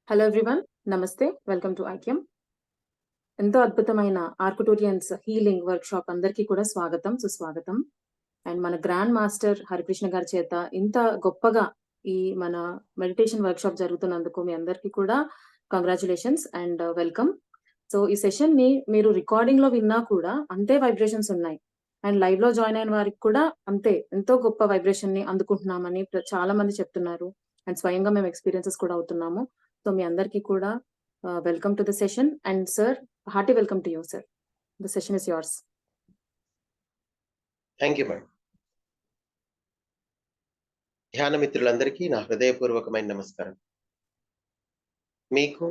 Hello everyone, నమస్తే. Welcome to ఐక్యం. ఎంతో అద్భుతమైన ఆర్కిటూరియన్స్ హీలింగ్ వర్క్షాప్ అందరికీ కూడా స్వాగతం, సుస్వాగతం. అండ్ మన గ్రాండ్ మాస్టర్ హరికృష్ణ గారి చేత ఇంత గొప్పగా ఈ మన మెడిటేషన్ వర్క్షాప్ జరుగుతున్నందుకు మీ అందరికీ కూడా కంగ్రాచులేషన్స్ అండ్ వెల్కమ్. సో ఈ సెషన్ ని మీరు రికార్డింగ్ లో విన్నా కూడా అంతే వైబ్రేషన్స్ ఉన్నాయి. అండ్ లైవ్ లో జాయిన్ అయిన వారికి కూడా అంతే ఎంతో గొప్ప వైబ్రేషన్ ని అందుకుంటున్నామని చాలా మంది చెప్తున్నారు. అండ్ స్వయంగా మేము ఎక్స్పీరియన్సెస్ కూడా అవుతున్నాము. సో మీ అందరికీ కూడా welcome to the session. And sir, hearty welcome to you sir. The session is yours. Thank you madam. ధ్యాన మిత్రులందరికీ నా హృదయపూర్వకమైన నమస్కారం. మీకు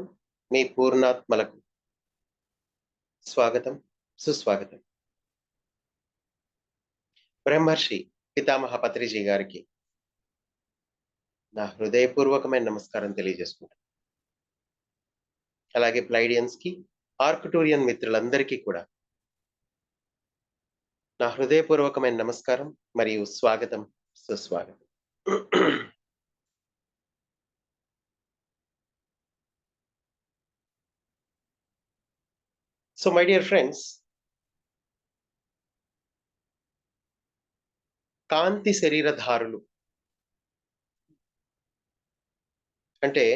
మీ పూర్ణాత్మలకు స్వాగతం, సుస్వాగతం. బ్రహ్మర్షి పితామహ పత్రిజీ గారికి నా హృదయపూర్వకమైన నమస్కారం తెలియజేసుకుంటాను. అలాగే ప్లైడియన్స్ కి, ఆర్కిటూరియన్ మిత్రులందరికీ కూడా నా హృదయపూర్వకమైన నమస్కారం మరియు స్వాగతం, సుస్వాగతం. సో మై డియర్ ఫ్రెండ్స్, కాంతి శరీరధారులు అంటే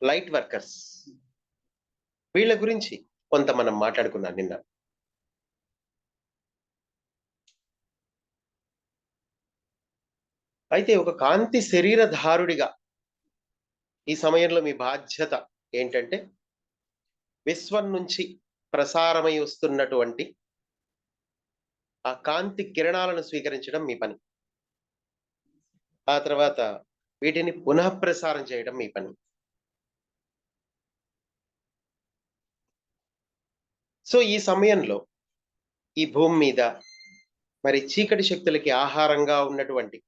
లైట్ వర్కర్స్, వీళ్ళ గురించి కొంత మనం మాట్లాడుకున్నాం నిన్న. అయితే ఒక కాంతి శరీరధారుడిగా ఈ సమయంలో మీ బాధ్యత ఏంటంటే విశ్వం నుంచి ప్రసారమై వస్తున్నటువంటి ఆ కాంతి కిరణాలను స్వీకరించడం మీ పని. ఆ తర్వాత వీటిని పునఃప్రసారం చేయడం మీ పని. సో ఈ సమయంలో ఈ భూమి మీద మరి చీకటి శక్తులకి ఆహారంగా ఉన్నటువంటి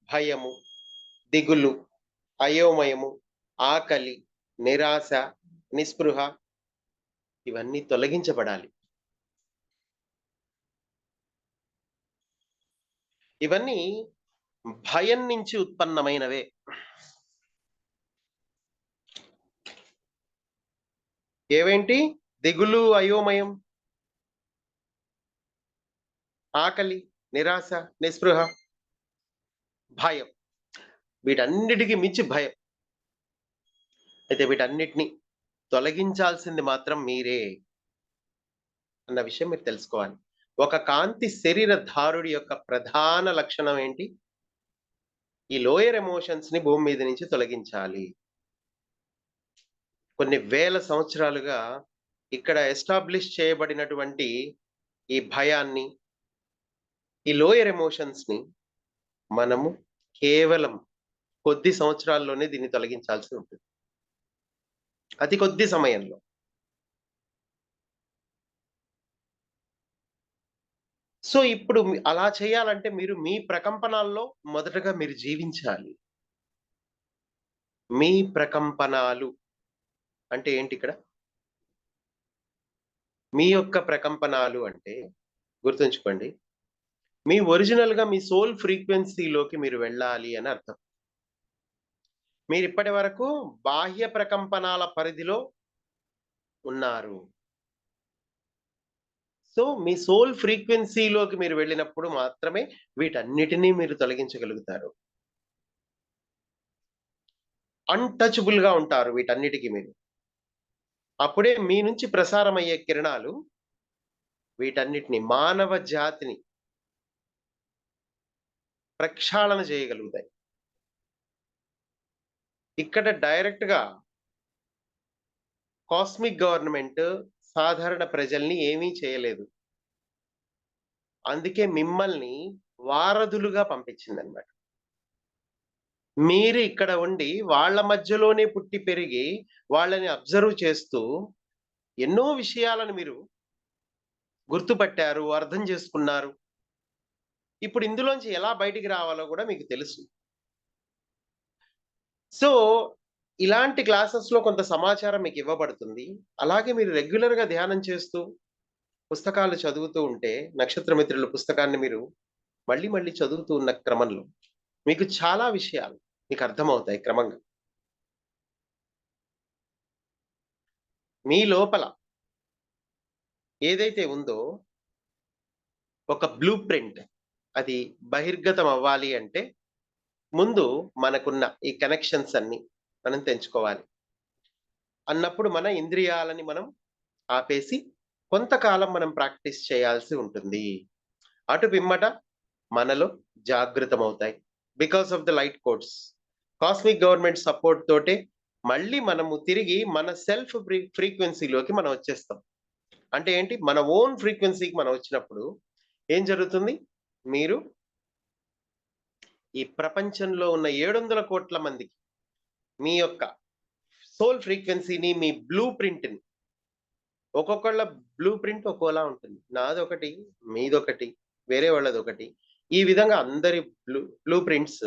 భయము, దిగులు, అయోమయము, ఆకలి, నిరాశ, నిస్పృహ ఇవన్నీ తొలగించబడాలి. ఇవన్నీ భయం నుంచి ఉత్పన్నమైనవే. ఏవేంటి? దిగులు, అయోమయం, ఆకలి, నిరాశ, నిస్పృహ, భయం. వీటన్నిటికీ మించి భయం. అయితే వీటన్నిటిని తొలగించాల్సింది మాత్రం మీరే అన్న విషయం మీరు తెలుసుకోవాలి. ఒక కాంతి శరీరధారుడి యొక్క ప్రధాన లక్షణం ఏంటి? ఈ లోయర్ ఎమోషన్స్ ని భూమి మీద నుంచి తొలగించాలి. కొన్ని వేల సంవత్సరాలుగా ఇక్కడ ఎస్టాబ్లిష్ చేయబడినటువంటి ఈ భయాన్ని, ఈ లోయర్ ఎమోషన్స్ ని మనము కేవలం కొద్ది సంవత్సరాల్లోనే దీన్ని తొలగించాల్సి ఉంటుంది, అతి కొద్ది సమయంలో. సో ఇప్పుడు అలా చేయాలంటే మీరు మీ ప్రకంపనాల్లో మొదటగా మీరు జీవించాలి. మీ ప్రకంపనాలు అంటే ఏంటి? ఇక్కడ మీ యొక్క ప్రకంపనాలు అంటే గుర్తుంచుకోండి, మీ ఒరిజినల్ గా మీ సోల్ ఫ్రీక్వెన్సీలోకి మీరు వెళ్ళాలి అని అర్థం. మీరు ఇప్పటి వరకు బాహ్య ప్రకంపనాల పరిధిలో ఉన్నారు. సో మీ సోల్ ఫ్రీక్వెన్సీలోకి మీరు వెళ్ళినప్పుడు మాత్రమే వీటన్నిటినీ మీరు తొలగించగలుగుతారు. అన్టచబుల్ గా ఉంటారు వీటన్నిటికీ మీరు. అప్పుడే మీ నుంచి ప్రసారం అయ్యే కిరణాలు వీటన్నిటిని, మానవ జాతిని ప్రక్షాళన చేయగలుగుతాయి. ఇక్కడ డైరెక్ట్ గా కాస్మిక్ గవర్నమెంట్ సాధారణ ప్రజల్ని ఏమీ చేయలేదు. అందుకే మిమ్మల్ని వారధులుగా పంపించిందనమాట. మీరు ఇక్కడ ఉండి వాళ్ళ మధ్యలోనే పుట్టి పెరిగి వాళ్ళని అబ్జర్వ్ చేస్తూ ఎన్నో విషయాలను మీరు గుర్తుపట్టారు, అర్థం చేసుకున్నారు. ఇప్పుడు ఇందులోంచి ఎలా బయటికి రావాలో కూడా మీకు తెలుసు. సో ఇలాంటి క్లాసెస్ లో కొంత సమాచారం మీకు ఇవ్వబడుతుంది. అలాగే మీరు రెగ్యులర్ గా ధ్యానం చేస్తూ పుస్తకాలు చదువుతూ ఉంటే, నక్షత్ర మిత్రుల పుస్తకాన్ని మీరు మళ్ళీ మళ్ళీ చదువుతూ ఉన్న క్రమంలో మీకు చాలా విషయాలు మీకు అర్థమవుతాయి క్రమంగా. మీ లోపల ఏదైతే ఉందో ఒక బ్లూ ప్రింట్ అది బహిర్గతం అవ్వాలి అంటే ముందు మనకున్న ఈ కనెక్షన్స్ అన్ని మనం తెంచుకోవాలి. అన్నప్పుడు మన ఇంద్రియాలని మనం ఆపేసి కొంతకాలం మనం ప్రాక్టీస్ చేయాల్సి ఉంటుంది. అటు పిమ్మట మనలో జాగృతమవుతాయి. Because of the light codes, cosmic government support తోటే మళ్ళీ మనము తిరిగి మన సెల్ఫ్ ఫ్రీక్వెన్సీలోకి మనం వచ్చేస్తాం. అంటే ఏంటి, మన ఓన్ ఫ్రీక్వెన్సీకి మనం వచ్చినప్పుడు ఏం జరుగుతుంది, మీరు ఈ ప్రపంచంలో ఉన్న 700 కోట్ల మందికి మీ యొక్క సోల్ ఫ్రీక్వెన్సీని, మీ బ్లూ ప్రింట్ని, ఒక్కొక్కళ్ళ బ్లూ ప్రింట్ ఒక్కోలా ఉంటుంది. నాదొకటి, మీదొకటి, వేరే వాళ్ళదొకటి. ఈ విధంగా అందరి బ్లూ ప్రింట్స్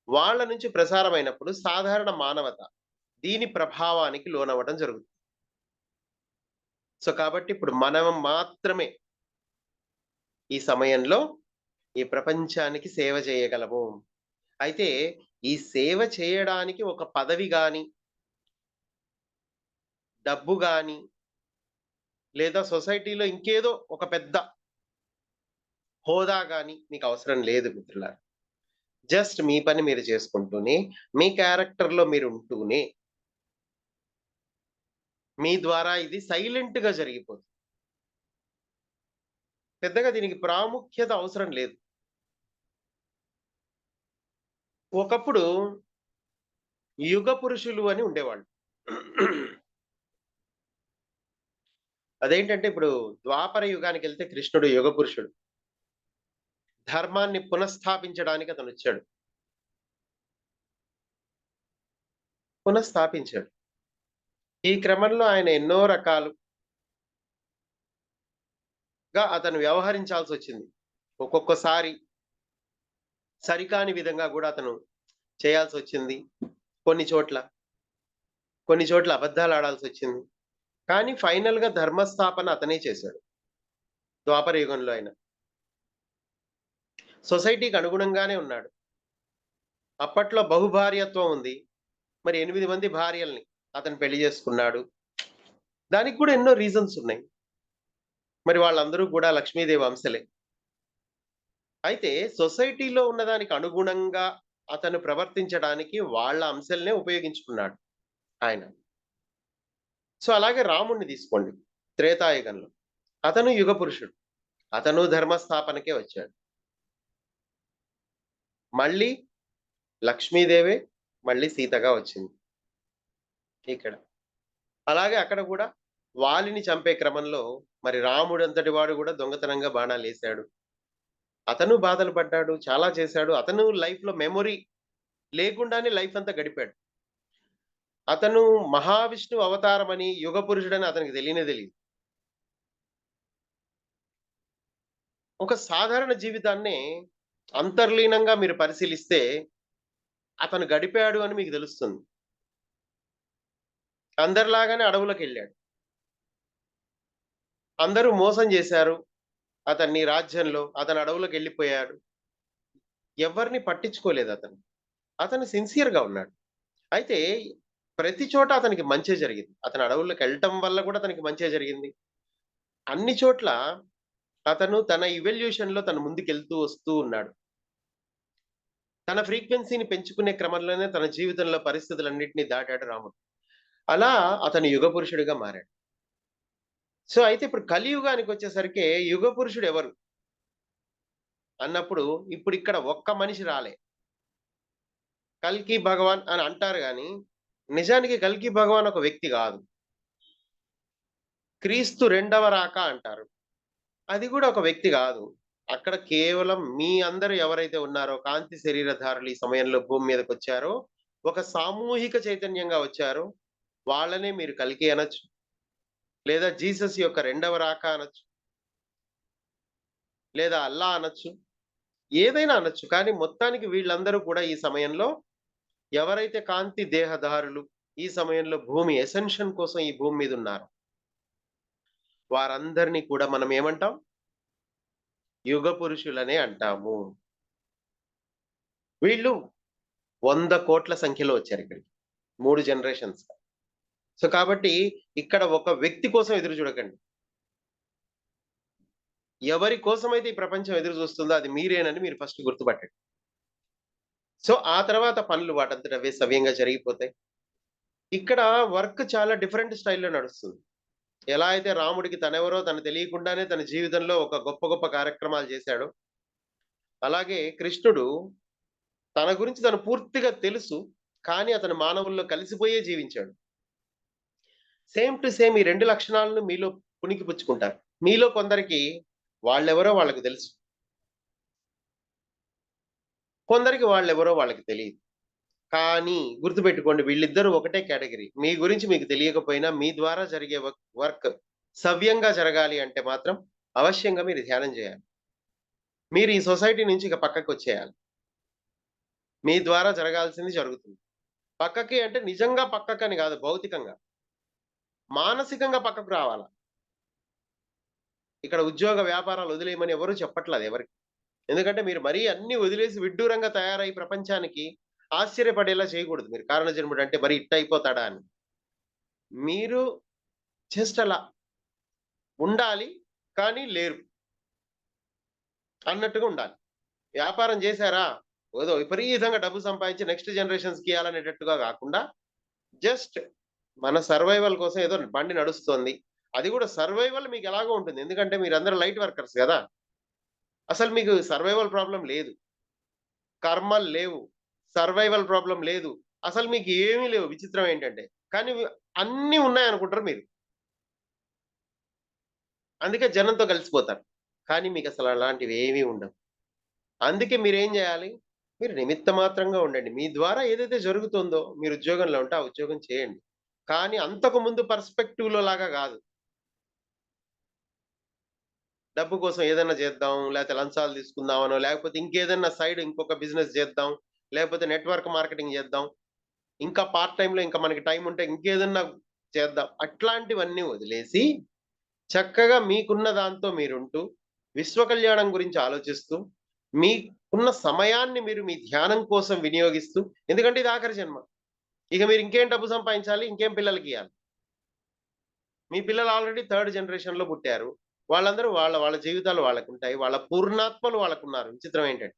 వాళ్ళ నుంచి ప్రసారమైనప్పుడు సాధారణ మానవత దీని ప్రభావానికి లోనవ్వడం జరుగుతుంది. సో కాబట్టి ఇప్పుడు మనం మాత్రమే ఈ సమయంలో ఈ ప్రపంచానికి సేవ చేయగలము. అయితే ఈ సేవ చేయడానికి ఒక పదవి గాని, డబ్బు గాని, లేదా సొసైటీలో ఇంకేదో ఒక పెద్ద హోదా గాని మీకు అవసరం లేదు మిత్రులారా. జస్ట్ మీ పని మీరు చేసుకుంటూనే, మీ క్యారెక్టర్‌లో మీరు ఉంటూనే, మీ ద్వారా ఇది సైలెంట్‌గా జరిగిపోతుంది. పెద్దగా దీనికి ప్రాముఖ్యత అవసరం లేదు. ఒకప్పుడు యుగ పురుషులు అని ఉండేవాళ్ళు. అదేంటంటే ఇప్పుడు ద్వాపర యుగానికెళ్తే కృష్ణుడు యుగ పురుషుడు. ధర్మాన్ని పునఃస్థాపించడానికి అతనొచ్చాడు. పునఃస్థాపించాడు. ఈ క్రమంలో ఆయన ఎన్నో రకాలుగా అతను వ్యవహరించాల్సొచ్చింది. ఒక్కొక్కసారి సరికాని విధంగా గూడా అతను చేయాల్సొచ్చింది. కొన్ని చోట్ల అబద్ధాలాడాల్సొచ్చింది. కానీ ఫైనల్‌గా ధర్మస్థాపన అతనే చేశాడు. ద్వాపర యుగంలో ఆయన. సొసైటీకి అనుగుణంగానే ఉన్నాడు. అప్పట్లో బహుభార్యత్వం ఉంది. మరి 8 మంది భార్యల్ని అతను పెళ్లి చేసుకున్నాడు. దానికి కూడా ఎన్నో రీజన్స్ ఉన్నాయి. మరి వాళ్ళందరూ కూడా లక్ష్మీదేవి అంశలే. అయితే సొసైటీలో ఉన్నదానికి అనుగుణంగా అతను ప్రవర్తించడానికి వాళ్ళ అంశలనే ఉపయోగించుకున్నాడు ఆయన. సో అలాగే రాముడిని తీసుకోండి, త్రేతాయుగంలో. అతను యుగ పురుషుడు. అతను ధర్మస్థాపనకే వచ్చాడు. మళ్ళీ లక్ష్మీదేవే మళ్ళీ సీతగా వచ్చింది ఇక్కడ. అలాగే అక్కడ కూడా వాలిని చంపే క్రమంలో మరి రాముడంతటి వాడు కూడా దొంగతనంగా బాణాలేశాడు. అతను బాధలు పడ్డాడు, చాలా చేశాడు. అతను లైఫ్‌లో మెమొరీ లేకుండానే లైఫ్ అంతా గడిపాడు. అతను మహావిష్ణువు అవతారమని, యుగ పురుషుడని అతనికి తెలియనే తెలీదు. ఒక సాధారణ జీవితాన్నే అంతర్లీనంగా మీరు పరిశీలిస్తే అతను గడిపాడు అని మీకు తెలుస్తుంది. అందరిలాగానే అడవులకెళ్ళాడు. అందరూ మోసం చేశారు అతన్ని రాజ్యంలో. అతను అడవులకెళ్ళిపోయాడు. ఎవరిని పట్టించుకోలేదు అతను. అతను సిన్సియర్‌గా ఉన్నాడు. అయితే ప్రతి చోట అతనికి మంచే జరిగింది. అతను అడవుల్లోకెళ్ళటం వల్ల కూడా అతనికి మంచే జరిగింది. అన్ని చోట్ల అతను తన ఇవల్యూషన్‌లో తను ముందుకెళ్తూ వస్తూ ఉన్నాడు. తన ఫ్రీక్వెన్సీని పెంచుకునే క్రమంలోనే తన జీవితంలో పరిస్థితులన్నిటిని దాటాడు రాముడు. అలా అతను యుగ పురుషుడిగా మారాడు. సో అయితే ఇప్పుడు కలియుగానికొచ్చేసరికి యుగ పురుషుడు ఎవరు అన్నప్పుడు ఇప్పుడు ఇక్కడ ఒక్క మనిషి రాలే. కల్కి భగవాన్ అని అంటారు గాని నిజానికి కల్కి భగవాన్ ఒక వ్యక్తి కాదు. క్రీస్తు రెండవ రాక అంటారు. అది కూడా ఒక వ్యక్తి కాదు. అక్కడ కేవలం మీ అందరూ ఎవరైతే ఉన్నారో కాంతి శరీరధారులు ఈ సమయంలో భూమి మీదకొచ్చారో, ఒక సామూహిక చైతన్యంగా వచ్చారో వాళ్ళనే మీరు కల్కి అనొచ్చు. లేదా జీసస్ యొక్క రెండవ రాక అనొచ్చు. లేదా అల్లా అనొచ్చు. ఏదైనా అనొచ్చు. కానీ మొత్తానికి వీళ్ళందరూ కూడా ఈ సమయంలో ఎవరైతే కాంతి దేహధారులు ఈ సమయంలో భూమి ఎసెన్షన్ కోసం ఈ భూమి మీద ఉన్నారు, వారందరినీ కూడా మనం ఏమంటాం? యుగ పురుషులనే అంటాము. వీళ్ళు 100 కోట్ల సంఖ్యలో వచ్చారు ఇక్కడికి. 3 జనరేషన్స్. సో కాబట్టి ఇక్కడ ఒక వ్యక్తి కోసం ఎదురు చూడకండి. ఎవరి కోసమైతే ఈ ప్రపంచం ఎదురు చూస్తుందో అది మీరేనని మీరు ఫస్ట్ గుర్తుపట్టండి. సో ఆ తర్వాత పనులు వాటంతట అవే సవ్యంగా జరిగిపోతాయి. ఇక్కడ వర్క్ చాలా డిఫరెంట్ స్టైల్‌లో నడుస్తుంది. ఎలా అయితే రాముడికి తనెవరో తను తెలియకుండానే తన జీవితంలో ఒక గొప్ప గొప్ప కార్యక్రమాలు చేశాడో, అలాగే కృష్ణుడు తన గురించి తను పూర్తిగా తెలుసు. కానీ అతను మానవుల్లో కలిసిపోయే జీవించాడు. సేమ్ టు సేమ్ ఈ 2 లక్షణాలను మీలో పుణికిపుచ్చుకుంటారు. మీలో కొందరికి వాళ్ళెవరో వాళ్ళకి తెలుసు. కొందరికి వాళ్ళెవరో వాళ్ళకి తెలీదు. కానీ గుర్తుపెట్టుకోండి, వీళ్ళిద్దరూ ఒకటే కేటగరీ. మీ గురించి మీకు తెలియకపోయినా మీ ద్వారా జరిగే వర్క్ సవ్యంగా జరగాలి అంటే మాత్రం అవశ్యంగా మీరు ధ్యానం చేయాలి. మీరు ఈ సొసైటీ నుంచి ఇక పక్కకొచ్చేయాలి. మీ ద్వారా జరగాల్సింది జరుగుతుంది. పక్కకి అంటే నిజంగా పక్కకని కాదు, భౌతికంగా. మానసికంగా పక్కకు రావాలా. ఇక్కడ ఉద్యోగ వ్యాపారాలు వదిలేయమని ఎవరు చెప్పట్లేదు ఎవరికి. ఎందుకంటే మీరు మరీ అన్నీ వదిలేసి విడ్డూరంగా తయారై ప్రపంచానికి ఆశ్చర్యపడేలా చేయకూడదు. మీరు కారణజన్ముడు అంటే మరి ఇట్ట అయిపోతాడా అని. మీరు జస్ట్ అలా ఉండాలి, కానీ లేరు అన్నట్టుగా ఉండాలి. వ్యాపారం చేశారా, ఏదో విపరీతంగా డబ్బు సంపాదించి నెక్స్ట్ జనరేషన్స్‌కి ఇయ్యాలనేటట్టుగా కాకుండా, జస్ట్ మన సర్వైవల్ కోసం ఏదో బండి నడుస్తోంది. అది కూడా సర్వైవల్ మీకు ఎలాగో ఉంటుంది. ఎందుకంటే మీరందరూ లైట్ వర్కర్స్ గదా! అసలు మీకు సర్వైవల్ ప్రాబ్లమ్ లేదు. కర్మలు లేవు. సర్వైవల్ ప్రాబ్లమ్ లేదు. అసలు మీకు ఏమీ లేవు. విచిత్రం ఏంటంటే. కానీ అన్నీ ఉన్నాయనుకుంటారు మీరు. అందుకే జనంతో కలిసిపోతారు. కానీ మీకసలు అలాంటివి ఏమీ ఉండవు. అందుకే మీరేం జేయాలి? మీరు నిమిత్త మాత్రంగా ఉండండి. మీ ద్వారా ఏదైతే జరుగుతుందో, మీరు ఉద్యోగంలో ఉంటే ఆ ఉద్యోగం చేయండి. కానీ అంతకు ముందు పర్స్‌పెక్టివ్‌లో లాగా గాదు. డబ్బు కోసం ఏదన్నా చేద్దాం, లేతే లంచాలు తీసుకుందామనో, లేకపోతే ఇంకేదన్నా సైడ్ ఇంకొక బిజినెస్ చేద్దాం, లేకపోతే నెట్‌వర్క్ మార్కెటింగ్ చేద్దాం. ఇంకా పార్ట్ టైమ్‌లో ఇంకా మనకి టైం ఉంటే ఇంకేదన్నా చేద్దాం. అట్లాంటివన్నీ వదిలేసి, చక్కగా మీకున్న దాంతో మీరుంటూ, విశ్వ కళ్యాణం గురించి ఆలోచిస్తూ, మీకున్న సమయాన్ని మీరు మీ ధ్యానం కోసం వినియోగిస్తూ, ఎందుకంటే ఇది ఆఖరి జన్మ. ఇక మీరు ఇంకేం డబ్బు సంపాదించాలి? ఇంకేం పిల్లలకియ్యాలి? మీ పిల్లలు ఆల్రెడీ థర్డ్ జనరేషన్‌లో పుట్టారు. వాళ్ళందరూ వాళ్ళ వాళ్ళ జీవితాలు వాళ్ళకుంటాయి. వాళ్ళ పూర్ణాత్మలు వాళ్ళకున్నారు. విచిత్రం ఏంటంటే,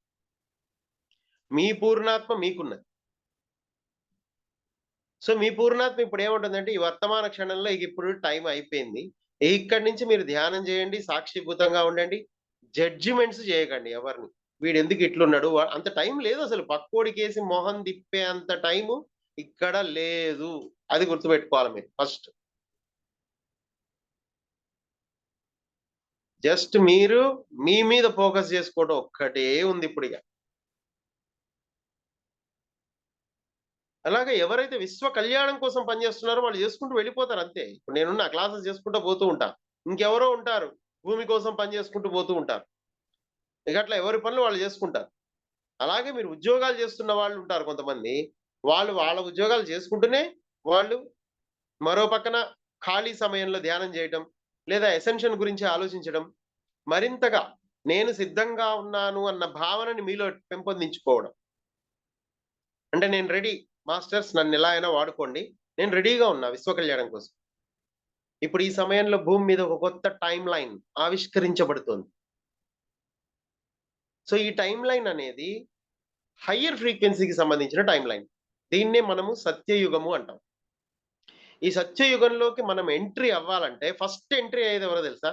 మీ పూర్ణాత్మ మీకున్నది. సో, మీ పూర్ణాత్మ ఇప్పుడేమంటుందంటే, ఈ వర్తమాన క్షణంలో ఇప్పుడు టైం అయిపోయింది. ఇక్కడి నుంచి మీరు ధ్యానం చేయండి, సాక్షిభూతంగా ఉండండి. జడ్జిమెంట్స్ చేయకండి ఎవరిని. వీడెందుకు ఇట్లున్నాడు? అంత టైం లేదసలు. పక్కోడికేసి మొహం తిప్పే అంత టైము ఇక్కడ లేదు. అది గుర్తుపెట్టుకోవాలి మీరు ఫస్ట్. జస్ట్ మీరు మీ మీద ఫోకస్ చేసుకోవడం ఒక్కటే ఉందిప్పుడిక. అలాగే ఎవరైతే విశ్వ కళ్యాణం కోసం పనిచేస్తున్నారో వాళ్ళు చేసుకుంటూ వెళ్ళిపోతారు అంతే. ఇప్పుడు నేనున్న క్లాసెస్ చేసుకుంటూ పోతూ ఉంటా. ఇంకెవరో ఉంటారు. భూమి కోసం పని చేసుకుంటూ పోతూ ఉంటారు. ఇక అట్లా ఎవరి పనులు వాళ్ళు చేసుకుంటారు. అలాగే మీరు ఉద్యోగాలు చేస్తున్న వాళ్ళు ఉంటారు కొంతమంది. వాళ్ళు వాళ్ళ ఉద్యోగాలు చేసుకుంటూనే వాళ్ళు మరో పక్కన ఖాళీ సమయంలో ధ్యానం చేయటం, లేదా అసెన్షన్ గురించి ఆలోచించడం, మరింతగా నేను సిద్ధంగా ఉన్నాను అన్న భావనని మీలో పెంపొందించుకోవడం. అంటే నేను రెడీ మాస్టర్స్, నన్ను ఎలా అయినా వాడుకోండి. నేను రెడీగా ఉన్నా విశ్వ కళ్యాణం కోసం. ఇప్పుడు ఈ సమయంలో భూమి మీద ఒక కొత్త టైమ్ లైన్ ఆవిష్కరించబడుతోంది. సో, ఈ టైమ్ లైన్ అనేది హయ్యర్ ఫ్రీక్వెన్సీకి సంబంధించిన టైమ్ లైన్. దీన్నే మనము సత్యయుగము అంటాం. ఈ సత్యయుగంలోకి మనం ఎంట్రీ అవ్వాలంటే ఫస్ట్ ఎంట్రీ అయ్యేది ఎవరో తెలుసా?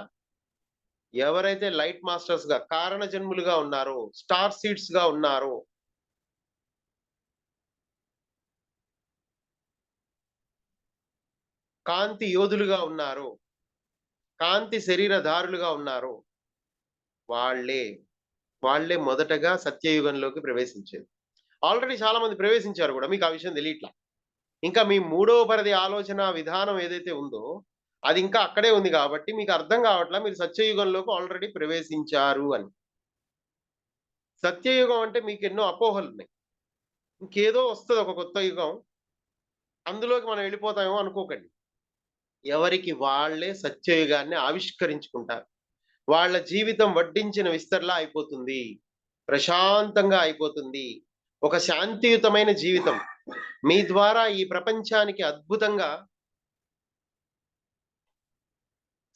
ఎవరైతే లైట్ మాస్టర్స్‌గా, కారణ జన్ములుగా ఉన్నారో, స్టార్ సీడ్స్‌గా ఉన్నారో, కాంతి యోధులుగా ఉన్నారో, కాంతి శరీరధారులుగా ఉన్నారో వాళ్ళే, వాళ్ళే మొదటగా సత్యయుగంలోకి ప్రవేశించేది. ఆల్రెడీ చాలా మంది ప్రవేశించారు గూడా. మీకు ఆ విషయం తెలియట్లా. ఇంకా మీ మూడవ పరిధి ఆలోచన విధానం ఏదైతే ఉందో, అది ఇంకా అక్కడే ఉంది గాబట్టి మీకు అర్థం గావట్లా మీరు సత్యయుగంలోకి ఆల్రెడీ ప్రవేశించారు అని. సత్యయుగం అంటే మీకెన్నో అపోహలున్నాయి. ఇంకేదో వస్తది ఒక కొత్త యుగం. అందులోకి మనం వెళ్ళిపోతామేమో అనుకోకండి. ఎవరికి వాళ్ళే సత్యయుగాన్ని ఆవిష్కరించుకుంటారు. వాళ్ళ జీవితం వడ్డించిన విస్తరలా అయిపోతుంది. ప్రశాంతంగా అయిపోతుంది. ఒక శాంతియుతమైన జీవితం. మీ ద్వారా ఈ ప్రపంచానికి అద్భుతంగా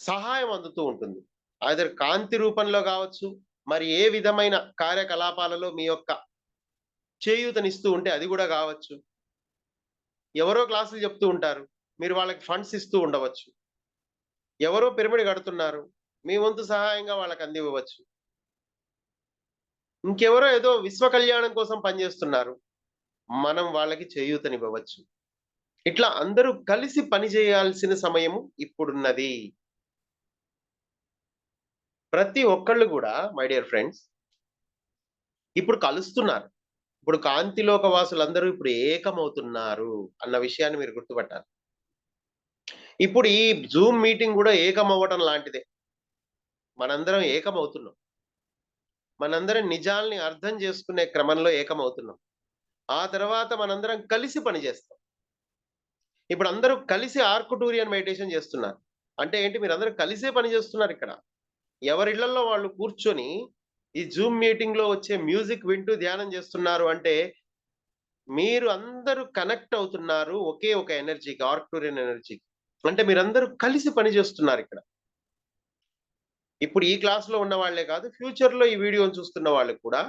సహాయం అందుతూ ఉంటుంది. ఐదర్ కాంతి రూపంలో కావచ్చు, మరి ఏ విధమైన కార్యకలాపాలలో మీ యొక్క చేయూతనిస్తూ ఉంటే అది కూడా కావచ్చు. ఎవరో క్లాసులు చెప్తూ ఉంటారు. మీరు వాళ్ళకి ఫండ్స్ ఇస్తూ ఉండవచ్చు. ఎవరో పిరమిడ్ కడుతున్నారు. మీ వంతు సహాయంగా వాళ్ళకి అందివ్వవచ్చు. ఇంకెవరో ఏదో విశ్వ కళ్యాణం కోసం పనిచేస్తున్నారు. మనం వాళ్ళకి చేయూతనివ్వవచ్చు. ఇట్లా అందరూ కలిసి పని చేయాల్సిన సమయము ఇప్పుడున్నది. ప్రతి ఒక్కళ్ళు కూడా మై డియర్ ఫ్రెండ్స్ ఇప్పుడు కలుస్తున్నారు. ఇప్పుడు కాంతిలోక వాసులందరూ ఇప్పుడు ఏకమవుతున్నారు అన్న విషయాన్ని మీరు గుర్తుపట్టాలి. ఇప్పుడు ఈ జూమ్ మీటింగ్ కూడా ఏకమవ్వటం లాంటిదే. మనందరం ఏకమవుతున్నాం. మనందరం నిజాల్ని అర్థం చేసుకునే క్రమంలో ఏకమవుతున్నాం. ఆ తర్వాత మనందరం కలిసి పనిచేస్తాం. ఇప్పుడు అందరూ కలిసి ఆర్కుటూరియన్ మెడిటేషన్ చేస్తున్నారు. అంటే ఏంటి, మీరందరూ కలిసే పని చేస్తున్నారు ఇక్కడ. ఎవరిళ్లల్లో వాళ్ళు కూర్చొని ఈ జూమ్ మీటింగ్‌లో వచ్చే మ్యూజిక్ వింటూ ధ్యానం చేస్తున్నారు అంటే, మీరు అందరూ కనెక్ట్ అవుతున్నారు ఒకే ఒక ఎనర్జీకి, ఆర్కుటూరియన్ ఎనర్జీకి. అంటే మీరందరూ కలిసి పని చేస్తున్నారిక్కడ. ఇప్పుడు ఈ క్లాస్‌లో ఉన్న వాళ్ళే కాదు, ఫ్యూచర్‌లో ఈ వీడియోని చూస్తున్న వాళ్ళు కూడా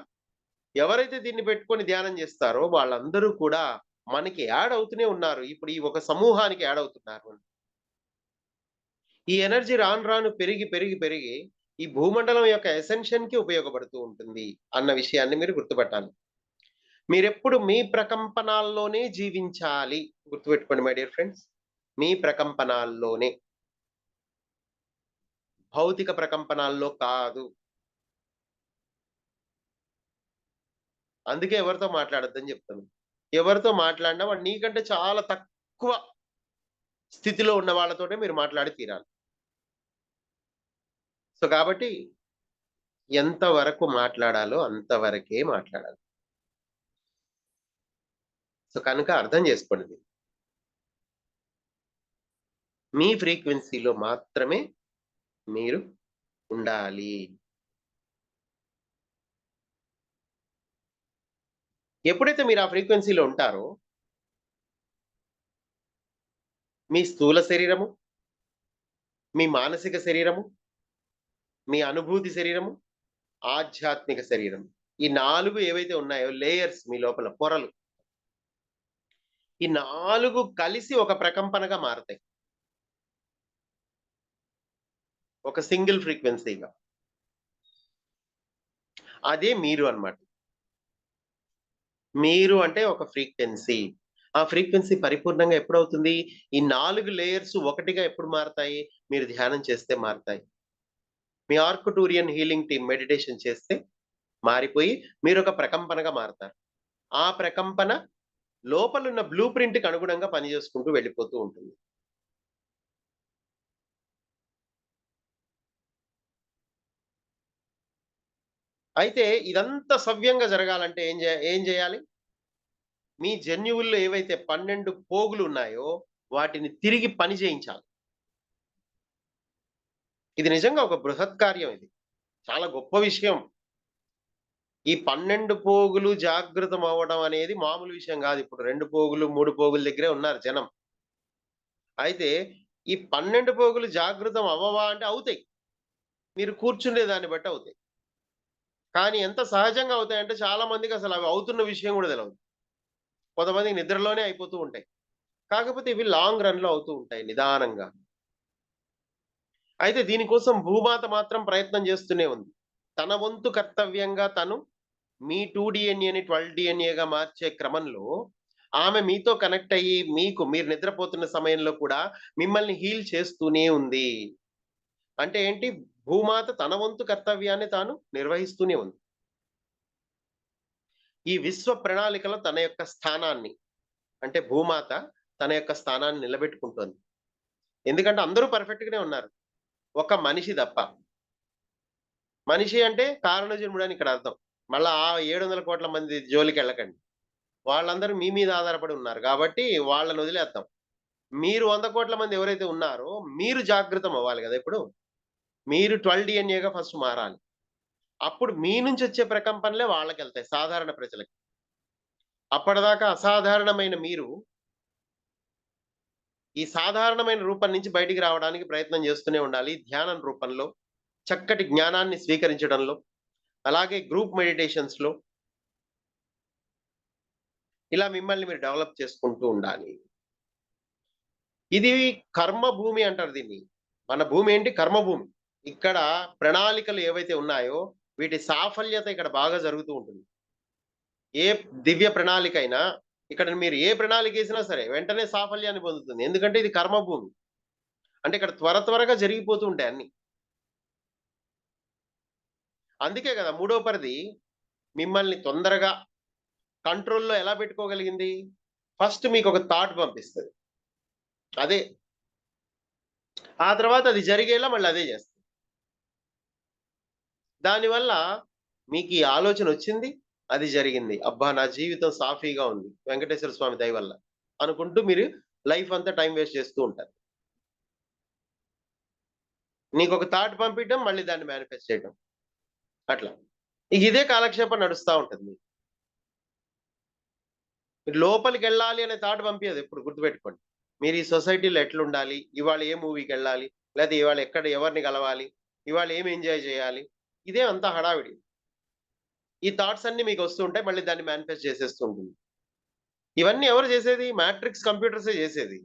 ఎవరైతే దీన్ని పెట్టుకొని ధ్యానం చేస్తారో వాళ్ళందరూ కూడా మనకి యాడ్ అవుతూనే ఉన్నారు. ఇప్పుడు ఈ ఒక సమూహానికి యాడ్ అవుతున్నారు. ఈ ఎనర్జీ రాను రాను పెరిగి, పెరిగి, పెరిగి ఈ భూమండలం యొక్క ఎసెన్షన్‌కి ఉపయోగపడుతూ ఉంటుంది అన్న విషయాన్ని మీరు గుర్తుపట్టాలి. మీరెప్పుడు మీ ప్రకంపనాల్లోనే జీవించాలి. గుర్తుపెట్టుకోండి మై డియర్ ఫ్రెండ్స్. మీ ప్రకంపనాల్లోనే. భౌతిక ప్రకంపనాల్లో కాదు. అందుకే ఎవరితో మాట్లాడొద్దని చెప్తాను. ఎవరితో మాట్లాడినా వాడు నీకంటే చాలా తక్కువ స్థితిలో ఉన్న వాళ్ళతోటే మీరు మాట్లాడి తీరాలి. సో, కాబట్టి ఎంత వరకు మాట్లాడాలో అంతవరకే మాట్లాడాలి. సో, కనుక అర్థం చేసుకోండి దీన్ని. మీ ఫ్రీక్వెన్సీలో మాత్రమే మీరు ఉండాలి. ఎప్పుడైతే మీరు ఆ ఫ్రీక్వెన్సీలో ఉంటారో, మీ స్థూల శరీరము, మీ మానసిక శరీరము, మీ అనుభూతి శరీరము, ఆధ్యాత్మిక శరీరం. ఈ 4 ఏవైతే ఉన్నాయో లేయర్స్ మీ లోపల పొరలు. ఈ 4 కలిసి ఒక ప్రకంపనగా మారతాయి. ఒక సింగిల్ ఫ్రీక్వెన్సీగా. అదే మీరు అన్నమాట. మీరు అంటే ఒక ఫ్రీక్వెన్సీ. ఆ ఫ్రీక్వెన్సీ పరిపూర్ణంగా ఎప్పుడవుతుంది? ఈ 4 లేయర్స్ ఒకటిగా ఎప్పుడు మారతాయి? మీరు ధ్యానం చేస్తే మారతాయి. మీ ఆర్కుటూరియన్ హీలింగ్ టీమ్ మెడిటేషన్ చేస్తే మారిపోయి మీరొక ప్రకంపనగా మారతారు. ఆ ప్రకంపన లోపలున్న బ్లూ ప్రింట్‌కి అనుగుణంగా పనిచేసుకుంటూ వెళ్ళిపోతూ ఉంటుంది. అయితే ఇదంతా సవ్యంగా జరగాలంటే ఏం జేయాలి? మీ జన్యువుల్లో ఏవైతే 12 పోగులున్నాయో వాటిని తిరిగి పని చేయించాలి. ఇది నిజంగా ఒక బృహత్ కార్యం ఇది. చాలా గొప్ప విషయం. ఈ 12 పోగులు జాగృతమవ్వడం అనేది మామూలు విషయం గాదు. ఇప్పుడు 2 పోగులు, 3 పోగుల దగ్గరే ఉన్నారు జనం. అయితే ఈ 12 పోగులు జాగృతం అవ్వవా అంటే అవుతాయి. మీరు కూర్చునే దాన్ని బట్టి అవుతాయి. కానీ ఎంత సహజంగా అవుతాయంటే చాలా మందికి అసలు అవి అవుతున్న విషయం గూడా తెలవదు. కొంతమందికి నిద్రలోనే అయిపోతూ ఉంటాయి. కాకపోతే ఇవి లాంగ్ రన్‌లో అవుతూ ఉంటాయి నిదానంగా. అయితే దీనికోసం భూమాత మాత్రం ప్రయత్నం చేస్తూనే ఉంది. తన వంతు కర్తవ్యంగా తను మీ 2 డీఎన్ఏని 12 డీఎన్ఏగా మార్చే క్రమంలో ఆమె మీతో కనెక్ట్ అయ్యి మీరు నిద్రపోతున్న సమయంలో కూడా మిమ్మల్ని హీల్ చేస్తూనే ఉంది. అంటే ఏంటి? భూమాత తన వంతు కర్తవ్యాన్ని తాను నిర్వహిస్తూనే ఉంది. ఈ విశ్వ ప్రణాళికలో తన యొక్క స్థానాన్ని, అంటే భూమాత తన యొక్క స్థానాన్ని నిలబెట్టుకుంటోంది. ఎందుకంటే అందరూ పర్ఫెక్ట్‌గానే ఉన్నారు. ఒక మనిషి తప్ప. మనిషి అంటే కారణజన్ముడని ఇక్కడ అర్థం. మళ్ళా ఆ 700,00,00,000 మంది జోలికెళ్ళకండి. వాళ్ళందరూ మీ మీద ఆధారపడి ఉన్నారు. కాబట్టి వాళ్ళని వదిలేద్దాం. మీరు 100,00,00,000 మంది ఎవరైతే ఉన్నారో మీరు జాగృతం అవ్వాలి గదా! ఇప్పుడు. మీరు 12 డీఎన్ఏగా ఫస్ట్ మారాలి. అప్పుడు మీ నుంచొచ్చే ప్రకంపనలే వాళ్ళకెళ్తాయి సాధారణ ప్రజలకి. అప్పటిదాకా అసాధారణమైన మీరు ఈ సాధారణమైన రూపం నుంచి బయటికి రావడానికి ప్రయత్నం చేస్తూనే ఉండాలి. ధ్యానం రూపంలో, చక్కటి జ్ఞానాన్ని స్వీకరించడంలో, అలాగే గ్రూప్ మెడిటేషన్స్‌లో ఇలా మిమ్మల్ని మీరు డెవలప్ చేసుకుంటూ ఉండాలి. ఇది కర్మ భూమి అంటారు దీన్ని. మన భూమి ఏంటి? కర్మభూమి. ఇక్కడ ప్రణాళికలు ఏవైతే ఉన్నాయో వీటి సాఫల్యత ఇక్కడ బాగా జరుగుతూ ఉంటుంది. ఏ దివ్య ప్రణాళికైనా ఇక్కడ మీరు ఏ ప్రణాళికేసినా సరే వెంటనే సాఫల్యాన్ని పొందుతుంది. ఎందుకంటే ఇది కర్మభూమి. అంటే ఇక్కడ త్వరగా జరిగిపోతూ ఉంటాయి అన్నీ. అందుకే కదా మూడో పరిధి మిమ్మల్ని తొందరగా కంట్రోల్‌లో ఎలా పెట్టుకోగలిగింది? ఫస్ట్ మీకొక థాట్ పంపిస్తది. అదే. ఆ తర్వాత అది జరిగేలా మళ్ళీ అదే చేస్తది. దానివల్ల మీకీ ఆలోచనొచ్చింది. అది జరిగింది. అబ్బా! నా జీవితం సాఫీగా ఉంది. వెంకటేశ్వర స్వామి దయ వల్ల. అనుకుంటూ మీరు లైఫ్ అంతా టైమ్ వేస్ట్ చేస్తూ ఉంటారు. నీకొక థాట్ పంపియటం, మళ్ళీ దాన్ని మేనిఫెస్ట్ చేయటం. అట్లా. ఇక ఇదే కాలక్షేపం నడుస్తా ఉంటది మీకు. మీరు లోపలికెళ్ళాలి అనే థాట్ పంపియదు ఎప్పుడు గుర్తుపెట్టుకోండి. మీరు ఈ సొసైటీలో ఎట్లుండాలి? ఇవాళ ఏ మూవీకెళ్ళాలి? లేతే ఇవాళ ఎక్కడ ఎవరిని కలవాలి? ఇవాళ ఏం ఎంజాయ్ చేయాలి? ఇదే అంతా హడావిడి. ఈ థాట్స్ అన్నీ మీకొస్తూ ఉంటాయి. మళ్ళీ దాన్ని మేనిఫెస్ట్ చేసేస్తూ ఉంటుంది. ఇవన్నీ ఎవరు చేసేది? మ్యాట్రిక్స్ కంప్యూటర్సే చేసేది.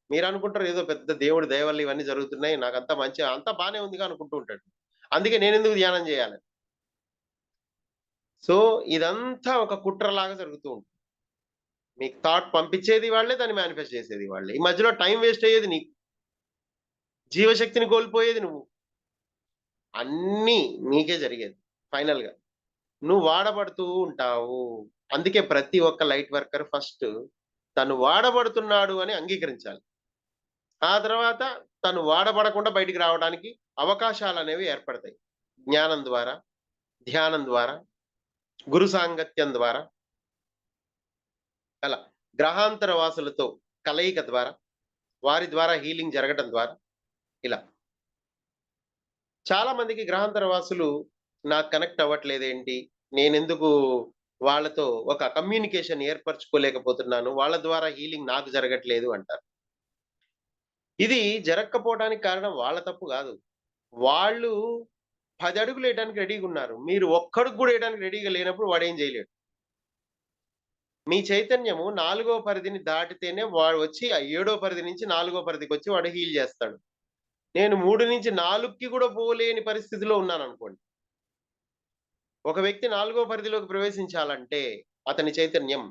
మీరనుకుంటారు ఏదో పెద్ద దేవుడి దయ వల్ల ఇవన్నీ జరుగుతున్నాయి. నాకంతా అంతా బానే ఉందిగా అనుకుంటూ ఉంటాడు. అందుకే నేనెందుకు ధ్యానం చేయాలని. సో, ఇదంతా ఒక కుట్రలాగా జరుగుతూ ఉంటుంది. మీకు థాట్ పంపించేది వాళ్ళే, దాన్ని మేనిఫెస్ట్ చేసేది వాళ్ళే. ఈ మధ్యలో టైం వేస్ట్ అయ్యేది నీకు. జీవశక్తిని కోల్పోయేది నువ్వు. అన్నీ నీకే జరిగేది ఫైనల్‌గా. నువ్వు వాడబడుతూ ఉంటావు. అందుకే ప్రతి ఒక్క లైట్ వర్కర్ ఫస్ట్ తను వాడబడుతున్నాడు అని అంగీకరించాలి. ఆ తర్వాత తను వాడబడకుండా బయటికి రావడానికి అవకాశాలనేవి ఏర్పడతాయి. జ్ఞానం ద్వారా, ధ్యానం ద్వారా, గురు సాంగత్యం ద్వారా, అలా గ్రహాంతర వాసులతో కలయిక ద్వారా, వారి ద్వారా హీలింగ్ జరగటం ద్వారా ఇలా. చాలా మందికి గ్రహాంతర వాసులు నాకు కనెక్ట్ అవ్వట్లేదేంటి? నేనెందుకు వాళ్ళతో ఒక కమ్యూనికేషన్ ఏర్పరచుకోలేకపోతున్నాను. వాళ్ళ ద్వారా హీలింగ్ నాకు జరగట్లేదు అంటారు. ఇది జరగకపోవడానికి కారణం వాళ్ళ తప్పు గాదు. వాళ్ళు 10 అడుగులేయడానికి రెడీగున్నారు. మీరు ఒక్కడుగు గూడా ఏయడానికి రెడీగా లేనప్పుడు వాడేం జేయలేడు. మీ చైతన్యము 4గో పరిధిని దాటితేనే వాడు వచ్చి ఆ 7 పరిధి నుంచి 4గో పరిధికొచ్చి వాడు హీల్ జేస్తాడు. నేను 3 నుంచి 4కి గూడా పోలేని పరిస్థితిలో ఉన్నాననుకోండి. ఒక వ్యక్తి 4గో పరిధిలోకి ప్రవేశించాలంటే అతని చైతన్యం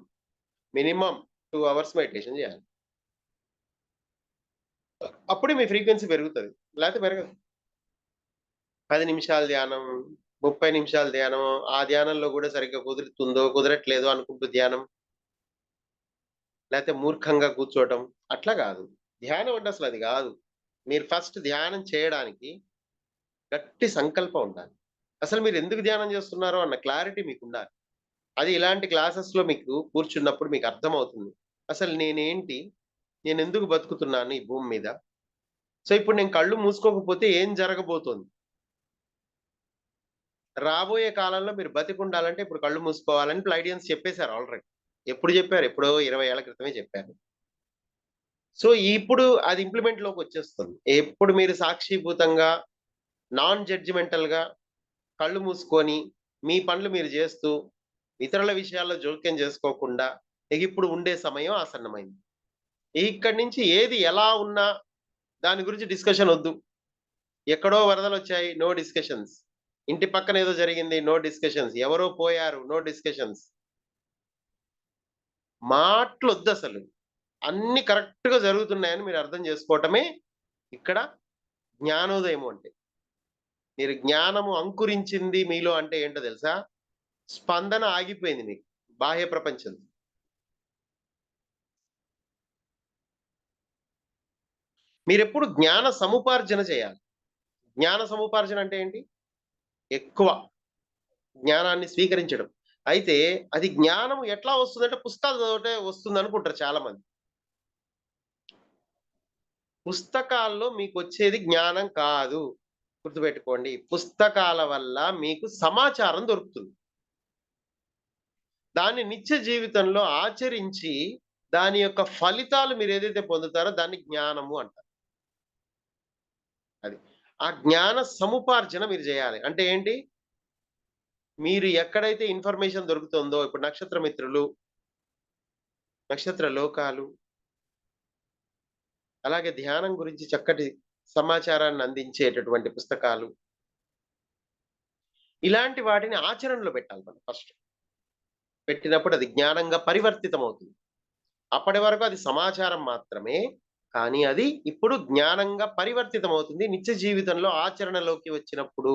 మినిమమ్ 2 అవర్స్ మెడిటేషన్ జేయాలి. అప్పుడే మీ ఫ్రీక్వెన్సీ పెరుగుతది. లేతే పెరగదు. 10 నిమిషాల ధ్యానం, 30 నిమిషాల ధ్యానం, ఆ ధ్యానంలో గూడా సరిగ్గా కుదురుతుందో, కుదరట్లేదో అనుకుంటూ ధ్యానం. లేతే మూర్ఖంగా కూర్చోవటం. అట్లా గాదు. ధ్యానం అంటే అసలది గాదు. మీరు ఫస్ట్ ధ్యానం చేయడానికి గట్టి సంకల్పం ఉండాలి. అసలు మీరెందుకు ధ్యానం జేస్తున్నారో అన్న క్లారిటీ మీకుండాలి. అది ఇలాంటి క్లాసెస్‌లో మీకు కూర్చున్నప్పుడు మీకర్థమవుతుంది. అసలు నేనేంటి? నేనెందుకు బతుకుతున్నాను ఈ భూమి మీద? సో, ఇప్పుడు నేను కళ్ళు మూసుకోకపోతే ఏం జరగబోతోంది? రాబోయే కాలంలో మీరు బతికుండాలంటే ఇప్పుడు కళ్ళు మూసుకోవాలని ప్లైడియన్స్ చెప్పేసారు ఆల్రెడీ. ఎప్పుడు జెప్పారు? ఎప్పుడో 20 ఏళ్ల క్రితమే చెప్పారు. సో, ఇప్పుడు అది ఇంప్లిమెంట్‌లోకొచ్చేస్తుంది. ఎప్పుడు మీరు సాక్షిభూతంగా, నాన్ జడ్జిమెంటల్‌గా కళ్ళు మూసుకొని, మీ పనులు మీరు జేస్తూ, ఇతరుల విషయాల్లో జోక్యం జేసుకోకుండా, ఇగిప్పుడు ఉండే సమయం ఆసన్నమైంది. ఇక్కడి నుంచి ఏది ఎలా ఉన్నా దాని గురించి డిస్కషన్ ఒద్దు. ఎక్కడో వరదలొచ్చాయి. No discussions. ఇంటి పక్కన ఏదో జరిగింది. No discussions. ఎవరో పోయారు. No discussions. మాటలొద్దసలు. అన్నీ కరెక్ట్‌గా జరుగుతున్నాయని మీరు అర్థం జేసుకోవటమే ఇక్కడ జ్ఞానోదయము అంటే. మీరు జ్ఞానము అంకురించింది మీలో అంటే ఏంటో తెలుసా? స్పందన ఆగిపోయింది మీకు బాహ్య ప్రపంచం. మీరెప్పుడు జ్ఞాన సముపార్జన చేయాలి. జ్ఞాన సముపార్జన అంటే ఏంటి? ఎక్కువ జ్ఞానాన్ని స్వీకరించడం. అయితే అది జ్ఞానం ఎట్లా వస్తుందంటే పుస్తకాలు చదివితే వస్తుందనుకుంటారు చాలామంది. పుస్తకాల్లో మీకొచ్చేది జ్ఞానం కాదు. గుర్తుపెట్టుకోండి. పుస్తకాల వల్ల మీకు సమాచారం దొరుకుతుంది. దాన్ని నిత్య జీవితంలో ఆచరించి దాని యొక్క ఫలితాలు మీరు ఏదైతే పొందుతారో దాన్ని జ్ఞానము అంటారు. అది. ఆ జ్ఞాన సముపార్జన మీరు చేయాలి. అంటే ఏంటి? మీరు ఎక్కడైతే ఇన్ఫర్మేషన్ దొరుకుతుందో, ఇప్పుడు నక్షత్ర మిత్రులు, నక్షత్ర లోకాలు, అలాగే ధ్యానం గురించి చక్కటి సమాచారాన్ని అందించేటటువంటి పుస్తకాలు, ఇలాంటి వాటిని ఆచరణలో పెట్టాలి మనం ఫస్ట్. పెట్టినప్పుడు అది జ్ఞానంగా పరివర్తితమవుతుంది. అప్పటి వరకు అది సమాచారం మాత్రమే. కానీ అది ఇప్పుడు జ్ఞానంగా పరివర్తితమవుతుంది. నిత్య జీవితంలో ఆచరణలోకి వచ్చినప్పుడు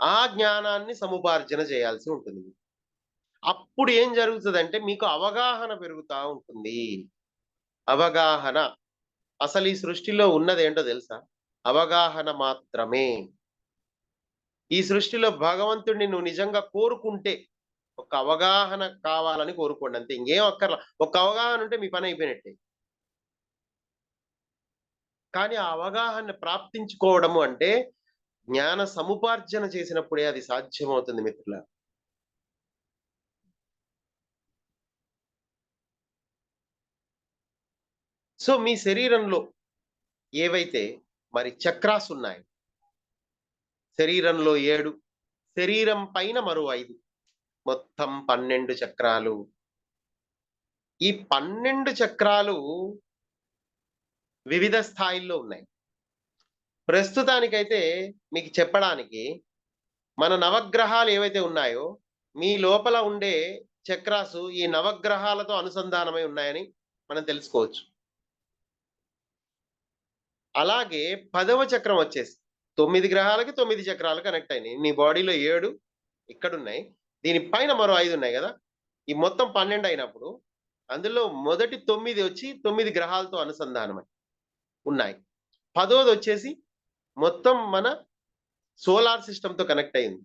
ఆ జ్ఞానాన్ని సముపార్జన చేయాల్సి ఉంటుంది. అప్పుడు ఏం జరుగుతదంటే మీకు అవగాహన పెరుగుతా ఉంటుంది. అవగాహన. అసలు ఈ సృష్టిలో ఉన్నదేంటో తెలుసా? అవగాహన మాత్రమే. ఈ సృష్టిలో భగవంతుడిని నువ్వు నిజంగా కోరుకుంటే, ఒక అవగాహన కావాలని కోరుకోండి అంతే. ఇంకేం అక్కర్లా. ఒక అవగాహన ఉంటే మీ పని అయిపోయినట్టే. కానీ ఆ అవగాహన ప్రాప్తించుకోవడము అంటే జ్ఞాన సముపార్జన చేసినప్పుడే అది సాధ్యమవుతుంది మిత్రులారా. సో మీ శరీరంలో ఏవైతే మరి చక్రాస్ ఉన్నాయి, శరీరంలో 7, శరీరం పైన మరో 5, మొత్తం 12 చక్రాలు. ఈ 12 చక్రాలు వివిధ స్థాయిల్లో ఉన్నాయి. ప్రస్తుతానికైతే మీకు చెప్పడానికి మన నవగ్రహాలు ఏవైతే ఉన్నాయో, మీ లోపల ఉండే చక్రాసు ఈ నవగ్రహాలతో అనుసంధానమై ఉన్నాయని మనం తెలుసుకోవచ్చు. అలాగే 10వ చక్రం వచ్చేసి 9 గ్రహాలకి 9 చక్రాలు కనెక్ట్ అయినాయి. నీ బాడీలో 7 ఇక్కడున్నాయి. దీని పైన మరో 5 ఉన్నాయి గదా! ఈ మొత్తం 12 అయినప్పుడు అందులో మొదటి 9 వచ్చి 9 గ్రహాలతో అనుసంధానమై ఉన్నాయి. 10వదొచ్చేసి మొత్తం మన సోలార్ సిస్టమ్‌తో కనెక్ట్ అయింది.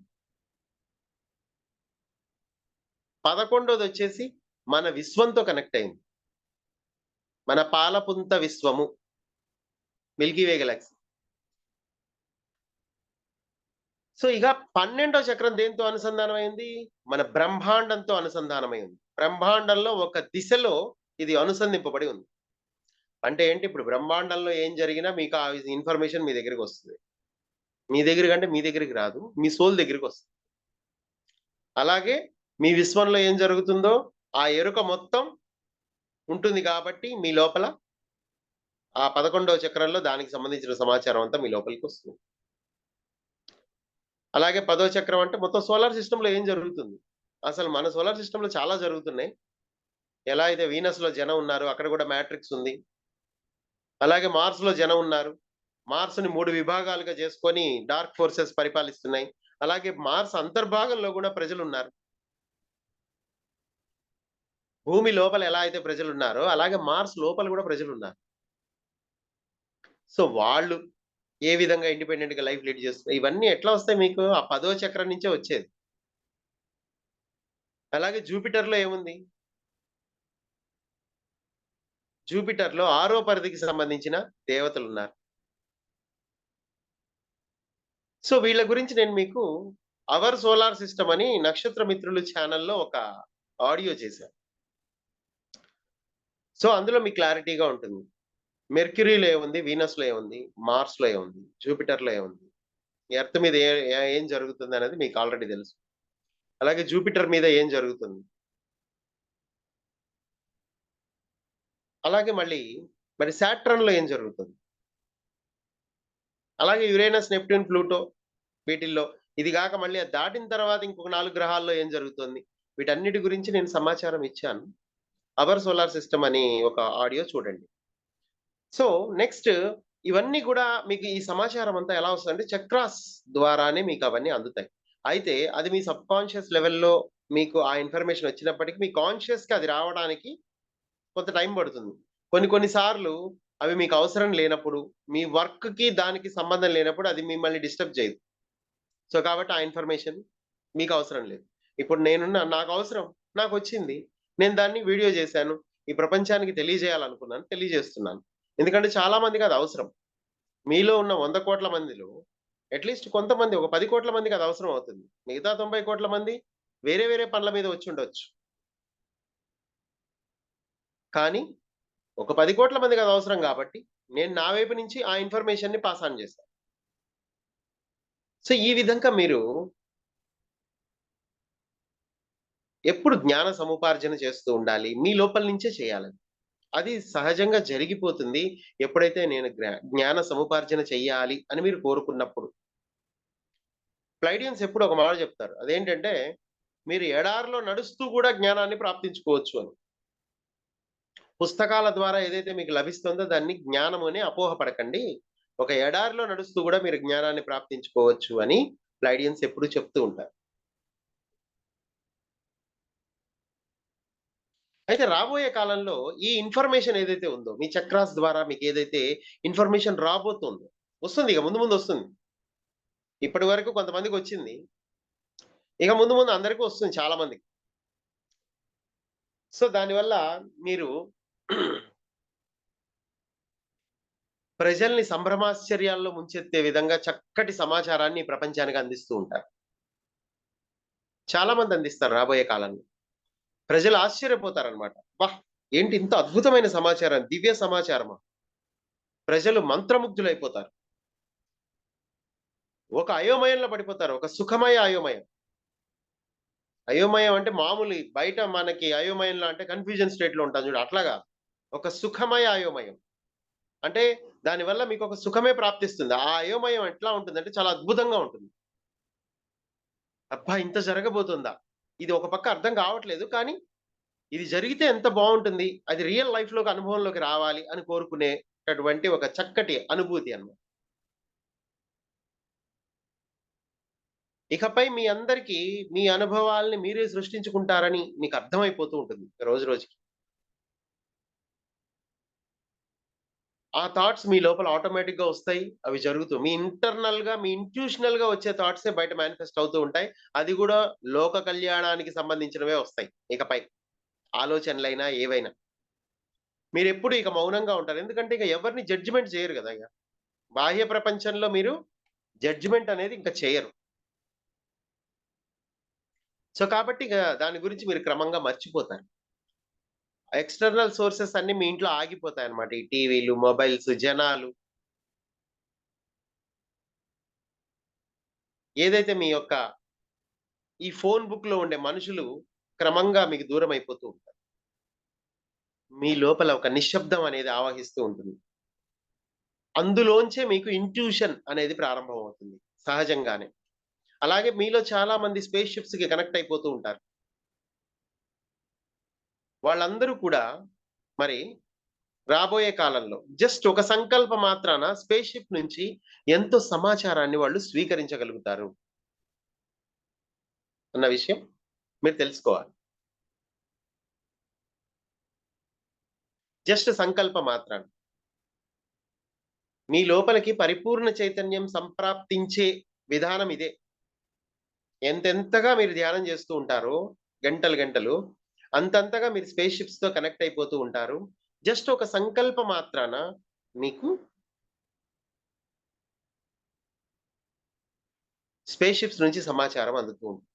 11వదొచ్చేసి మన విశ్వంతో కనెక్ట్ అయింది. మన పాలపుంత విశ్వము, మిల్కీ వే గెలాక్సీ. సో ఇక 12వ చక్రం దేనితో అనుసంధానమైంది? మన బ్రహ్మాండంతో అనుసంధానమై ఉంది. బ్రహ్మాండంలో ఒక దిశలో ఇది అనుసంధింపబడి ఉంది. అంటే ఏంటి? ఇప్పుడు బ్రహ్మాండంలో ఏం జరిగినా మీకు ఆ ఇన్ఫర్మేషన్ మీ దగ్గరికొస్తుంది. మీ దగ్గరకంటే మీ దగ్గరికి రాదు. మీ సోల్ దగ్గరికొస్తుంది. అలాగే మీ విశ్వంలో ఏం జరుగుతుందో ఆ ఎరుక మొత్తం ఉంటుంది కాబట్టి మీ లోపల ఆ 11వ చక్రంలో దానికి సంబంధించిన సమాచారం అంతా మీ లోపలికొస్తుంది. అలాగే 10వ చక్రం అంటే మొత్తం సోలార్ సిస్టమ్‌లో ఏం జరుగుతుంది? అసలు మన సోలార్ సిస్టమ్‌లో చాలా జరుగుతున్నాయి. ఎలా అయితే వీనస్‌లో జనం ఉన్నారు, అక్కడ కూడా మ్యాట్రిక్స్ ఉంది. అలాగే మార్స్‌లో జనం ఉన్నారు. మార్స్‌ని 3 విభాగాలుగా చేసుకొని డార్క్ ఫోర్సెస్ పరిపాలిస్తున్నాయి. అలాగే మార్స్ అంతర్భాగంలో కూడా ప్రజలున్నారు. భూమి లోపల ఎలా అయితే ప్రజలున్నారో, అలాగే మార్స్ లోపల కూడా ప్రజలున్నారు. సో, వాళ్ళు ఏ విధంగా ఇండిపెండెంట్‌గా లైఫ్ లీడ్ చేస్తున్నారు. ఇవన్నీ ఎట్లా వస్తాయి మీకు? ఆ 10వ చక్రం నుంచే వచ్చేది. అలాగే జూపిటర్‌లో ఏముంది? జూపిటర్‌లో 6వ పరిధికి సంబంధించిన దేవతలున్నారు. సో, వీళ్ళ గురించి నేను మీకు 'అవర్ సోలార్ సిస్టమ్' అని నక్షత్ర మిత్రులు ఛానెల్‌లో ఒక ఆడియో చేశా. సో, అందులో మీకు క్లారిటీగా ఉంటుంది. మెర్క్యూరీలో ఏముంది? వీనస్‌లో ఏముంది? మార్స్‌లో ఏముంది? జూపిటర్‌లో ఏముంది? ఎర్త్ మీద ఏం జరుగుతుందనేది మీకు ఆల్రెడీ తెలుసు. అలాగే జూపిటర్ మీద ఏం జరుగుతుంది? అలాగే మరి సాటర్న్‌లో ఏం జరుగుతుంది? అలాగే యురేనస్, నెప్ట్యూన్, ప్లూటో వీటిల్లో ఇది గాక మళ్ళీ అది దాటిన తర్వాత ఇంకొక 4 గ్రహాల్లో ఏం జరుగుతుంది? వీటన్నిటి గురించి నేను సమాచారం ఇచ్చాను. 'అవర్ సోలార్ సిస్టమ్' అని ఒక ఆడియో చూడండి. సో, నెక్స్ట్ ఇవన్నీ గూడా మీకు ఈ సమాచారం అంతా ఎలా వస్తదంటే చక్రాస్ ద్వారానే మీకు అవన్నీ అందుతాయి. అయితే అది మీ సబ్‌కాన్షియస్ లెవెల్‌లో మీకు ఆ ఇన్ఫర్మేషన్ వచ్చినప్పటికి మీ కాన్షియస్‌కి అది రావడానికి కొంత టైం పడుతుంది. కొన్ని కొన్ని సార్లు అవి మీకు అవసరం లేనప్పుడు, మీ వర్క్‌కి దానికి సంబంధం లేనప్పుడు అది మిమ్మల్ని డిస్టర్బ్ చేయదు. సో, కాబట్టి ఆ ఇన్ఫర్మేషన్ మీకు అవసరం లేదు. ఇప్పుడు నాకవసరం. నాకొచ్చింది. నేను దాన్ని వీడియో చేశాను. ఈ ప్రపంచానికి తెలియజేయాలనుకున్నాను. తెలియజేస్తున్నాను. ఎందుకంటే చాలా మందికి అది అవసరం. మీలో ఉన్న 100,00,00,000 మందిలో అట్‌లీస్ట్ కొంతమంది ఒక 10,00,00,000 మందికి అది అవసరం అవుతుంది. మిగతా 90,00,00,000 మంది వేరే వేరే పనుల మీద వచ్చుండొచ్చు. కానీ ఒక 10 కోట్ల మందికి అది అవసరం కాబట్టి నేను నా వైపు నుంచి ఆ ఇన్ఫర్మేషన్‌ని పాస్ ఆన్ చేస్తాను. సో, ఈ విధంగా మీరు ఎప్పుడు జ్ఞాన సముపార్జన చేస్తూ ఉండాలి. మీ లోపల నుంచే చేయాలది. అది సహజంగా జరిగిపోతుంది. ఎప్పుడైతే నేను జ్ఞాన సముపార్జన చెయ్యాలి అని మీరు కోరుకున్నప్పుడు. ప్లైడియన్స్ ఎప్పుడు ఒక మాట చెప్తారు. అదేంటంటే, మీరు ఎడారిలో నడుస్తూ కూడా జ్ఞానాన్ని ప్రాప్తించుకోవచ్చు అని. పుస్తకాల ద్వారా ఏదైతే మీకు లభిస్తుందో దాన్ని జ్ఞానము అని అపోహపడకండి. ఒక ఎడారిలో నడుస్తూ కూడా మీరు జ్ఞానాన్ని ప్రాప్తించుకోవచ్చు అని ప్లైడియన్స్ ఎప్పుడూ చెప్తూ ఉంటారు. అయితే రాబోయే కాలంలో ఈ ఇన్ఫర్మేషన్ ఏదైతే ఉందో, మీ చక్రాస్ ద్వారా మీకేదైతే ఇన్ఫర్మేషన్ రాబోతుందో, వస్తుంది ఇక ముందు ముందు వస్తుంది. ఇప్పటి వరకు కొంతమందికొచ్చింది. ఇక ముందు ముందు అందరికీ వస్తుంది చాలా మందికి. సో, దానివల్ల మీరు ప్రజల్ని సంభ్రమాశ్చర్యాల్లో ముంచెత్తే విధంగా చక్కటి సమాచారాన్ని ఈ ప్రపంచానికి అందిస్తూ ఉంటారు. చాలా మంది అందిస్తారు రాబోయే కాలంలో. ప్రజలు ఆశ్చర్యపోతారనమాట. అబ్బా! ఏంటి ఇంత అద్భుతమైన సమాచారం, దివ్య సమాచారమా? ప్రజలు మంత్రముగ్ధులైపోతారు. ఒక అయోమయంలో పడిపోతారు. ఒక సుఖమయ అయోమయం. అయోమయం అంటే మామూలు బయట మనకి అయోమయంలో అంటే కన్‌ఫ్యూజన్ స్టేట్‌లో ఉంటాం చూడు అట్లా కాదు. ఒక సుఖమయ అయోమయం. అంటే దానివల్ల మీకొక సుఖమే ప్రాప్తిస్తుంది. ఆ అయోమయం ఎట్లా ఉంటుందంటే చాలా అద్భుతంగా ఉంటుంది. అబ్బా! ఇంత జరగబోతుందా? ఇది ఒక పక్క అర్థం కావట్లేదు. కానీ ఇది జరిగితే ఎంత బావుంటుంది. అది రియల్ లైఫ్‌లోకి అనుభవంలోకి రావాలి అని కోరుకునేటటువంటి ఒక చక్కటి అనుభూతి అన్నమాట. ఇకపై మీ అందరికీ మీ అనుభవాల్ని మీరే సృష్టించుకుంటారని మీకు అర్థమైపోతూ ఉంటుంది రోజు రోజుకి. ఆ థాట్స్ మీ లోపల ఆటోమేటిక్‌గా వస్తాయి. అవి జరుగుతూ మీ ఇంటర్నల్‌గా, మీ ఇంట్యూషనల్‌గా వచ్చే థాట్సే బయట మేనిఫెస్ట్ అవుతూ ఉంటాయి. అది గూడా లోక కళ్యాణానికి సంబంధించినవే వస్తాయి ఇకపై. ఆలోచనలైనా, ఏవైనా. మీరెప్పుడు ఇక మౌనంగా ఉంటారు. ఎందుకంటే ఇక ఎవరిని జడ్జిమెంట్ చేయరు గదా! ఇగ. బాహ్య ప్రపంచంలో మీరు జడ్జిమెంట్ అనేది ఇంక చేయరు. సో, కాబట్టి ఇక దాని గురించి మీరు క్రమంగా మర్చిపోతారు. ఎక్స్‌టర్నల్ సోర్సెస్ అన్నీ మీ ఇంట్లో ఆగిపోతాయన్నమాట. ఈ టీవీలు, మొబైల్స్, జనాలు ఏదైతే మీ యొక్క ఈ ఫోను బుక్‌లో ఉండే మనుషులు క్రమంగా మీకు దూరమైపోతూ ఉంటారు. మీ లోపల ఒక నిశ్శబ్దం అనేది ఆవహిస్తూ ఉంటుంది. అందులోంచే మీకు ఇంట్యూషన్ అనేది ప్రారంభమవుతుంది సహజంగానే. అలాగే మీలో చాలా మంది స్పేస్ షిప్స్‌కి కనెక్ట్ అయిపోతూ ఉంటారు. వాళ్ళందరూ కూడా మరి రాబోయే కాలంలో జస్ట్ ఒక సంకల్ప మాత్రాన స్పేస్ షిప్ నుంచి ఎంతో సమాచారాన్ని వాళ్ళు స్వీకరించగలుగుతారు అన్న విషయం మీరు తెలుసుకోవాలి. జస్ట్ సంకల్ప మాత్రాన. మీ లోపలికి పరిపూర్ణ చైతన్యం సంప్రాప్తించే విధానం ఇదే. ఎంతెంతగా మీరు ధ్యానం చేస్తూ ఉంటారో గంటలు, గంటలు అంతంతగా మీరు స్పేస్ షిప్స్‌తో కనెక్ట్ అయిపోతూ ఉంటారు. జస్ట్ ఒక సంకల్ప మాత్రాన మీకు స్పేస్ షిప్స్ నుంచి సమాచారం అందుతూ ఉంటుంది.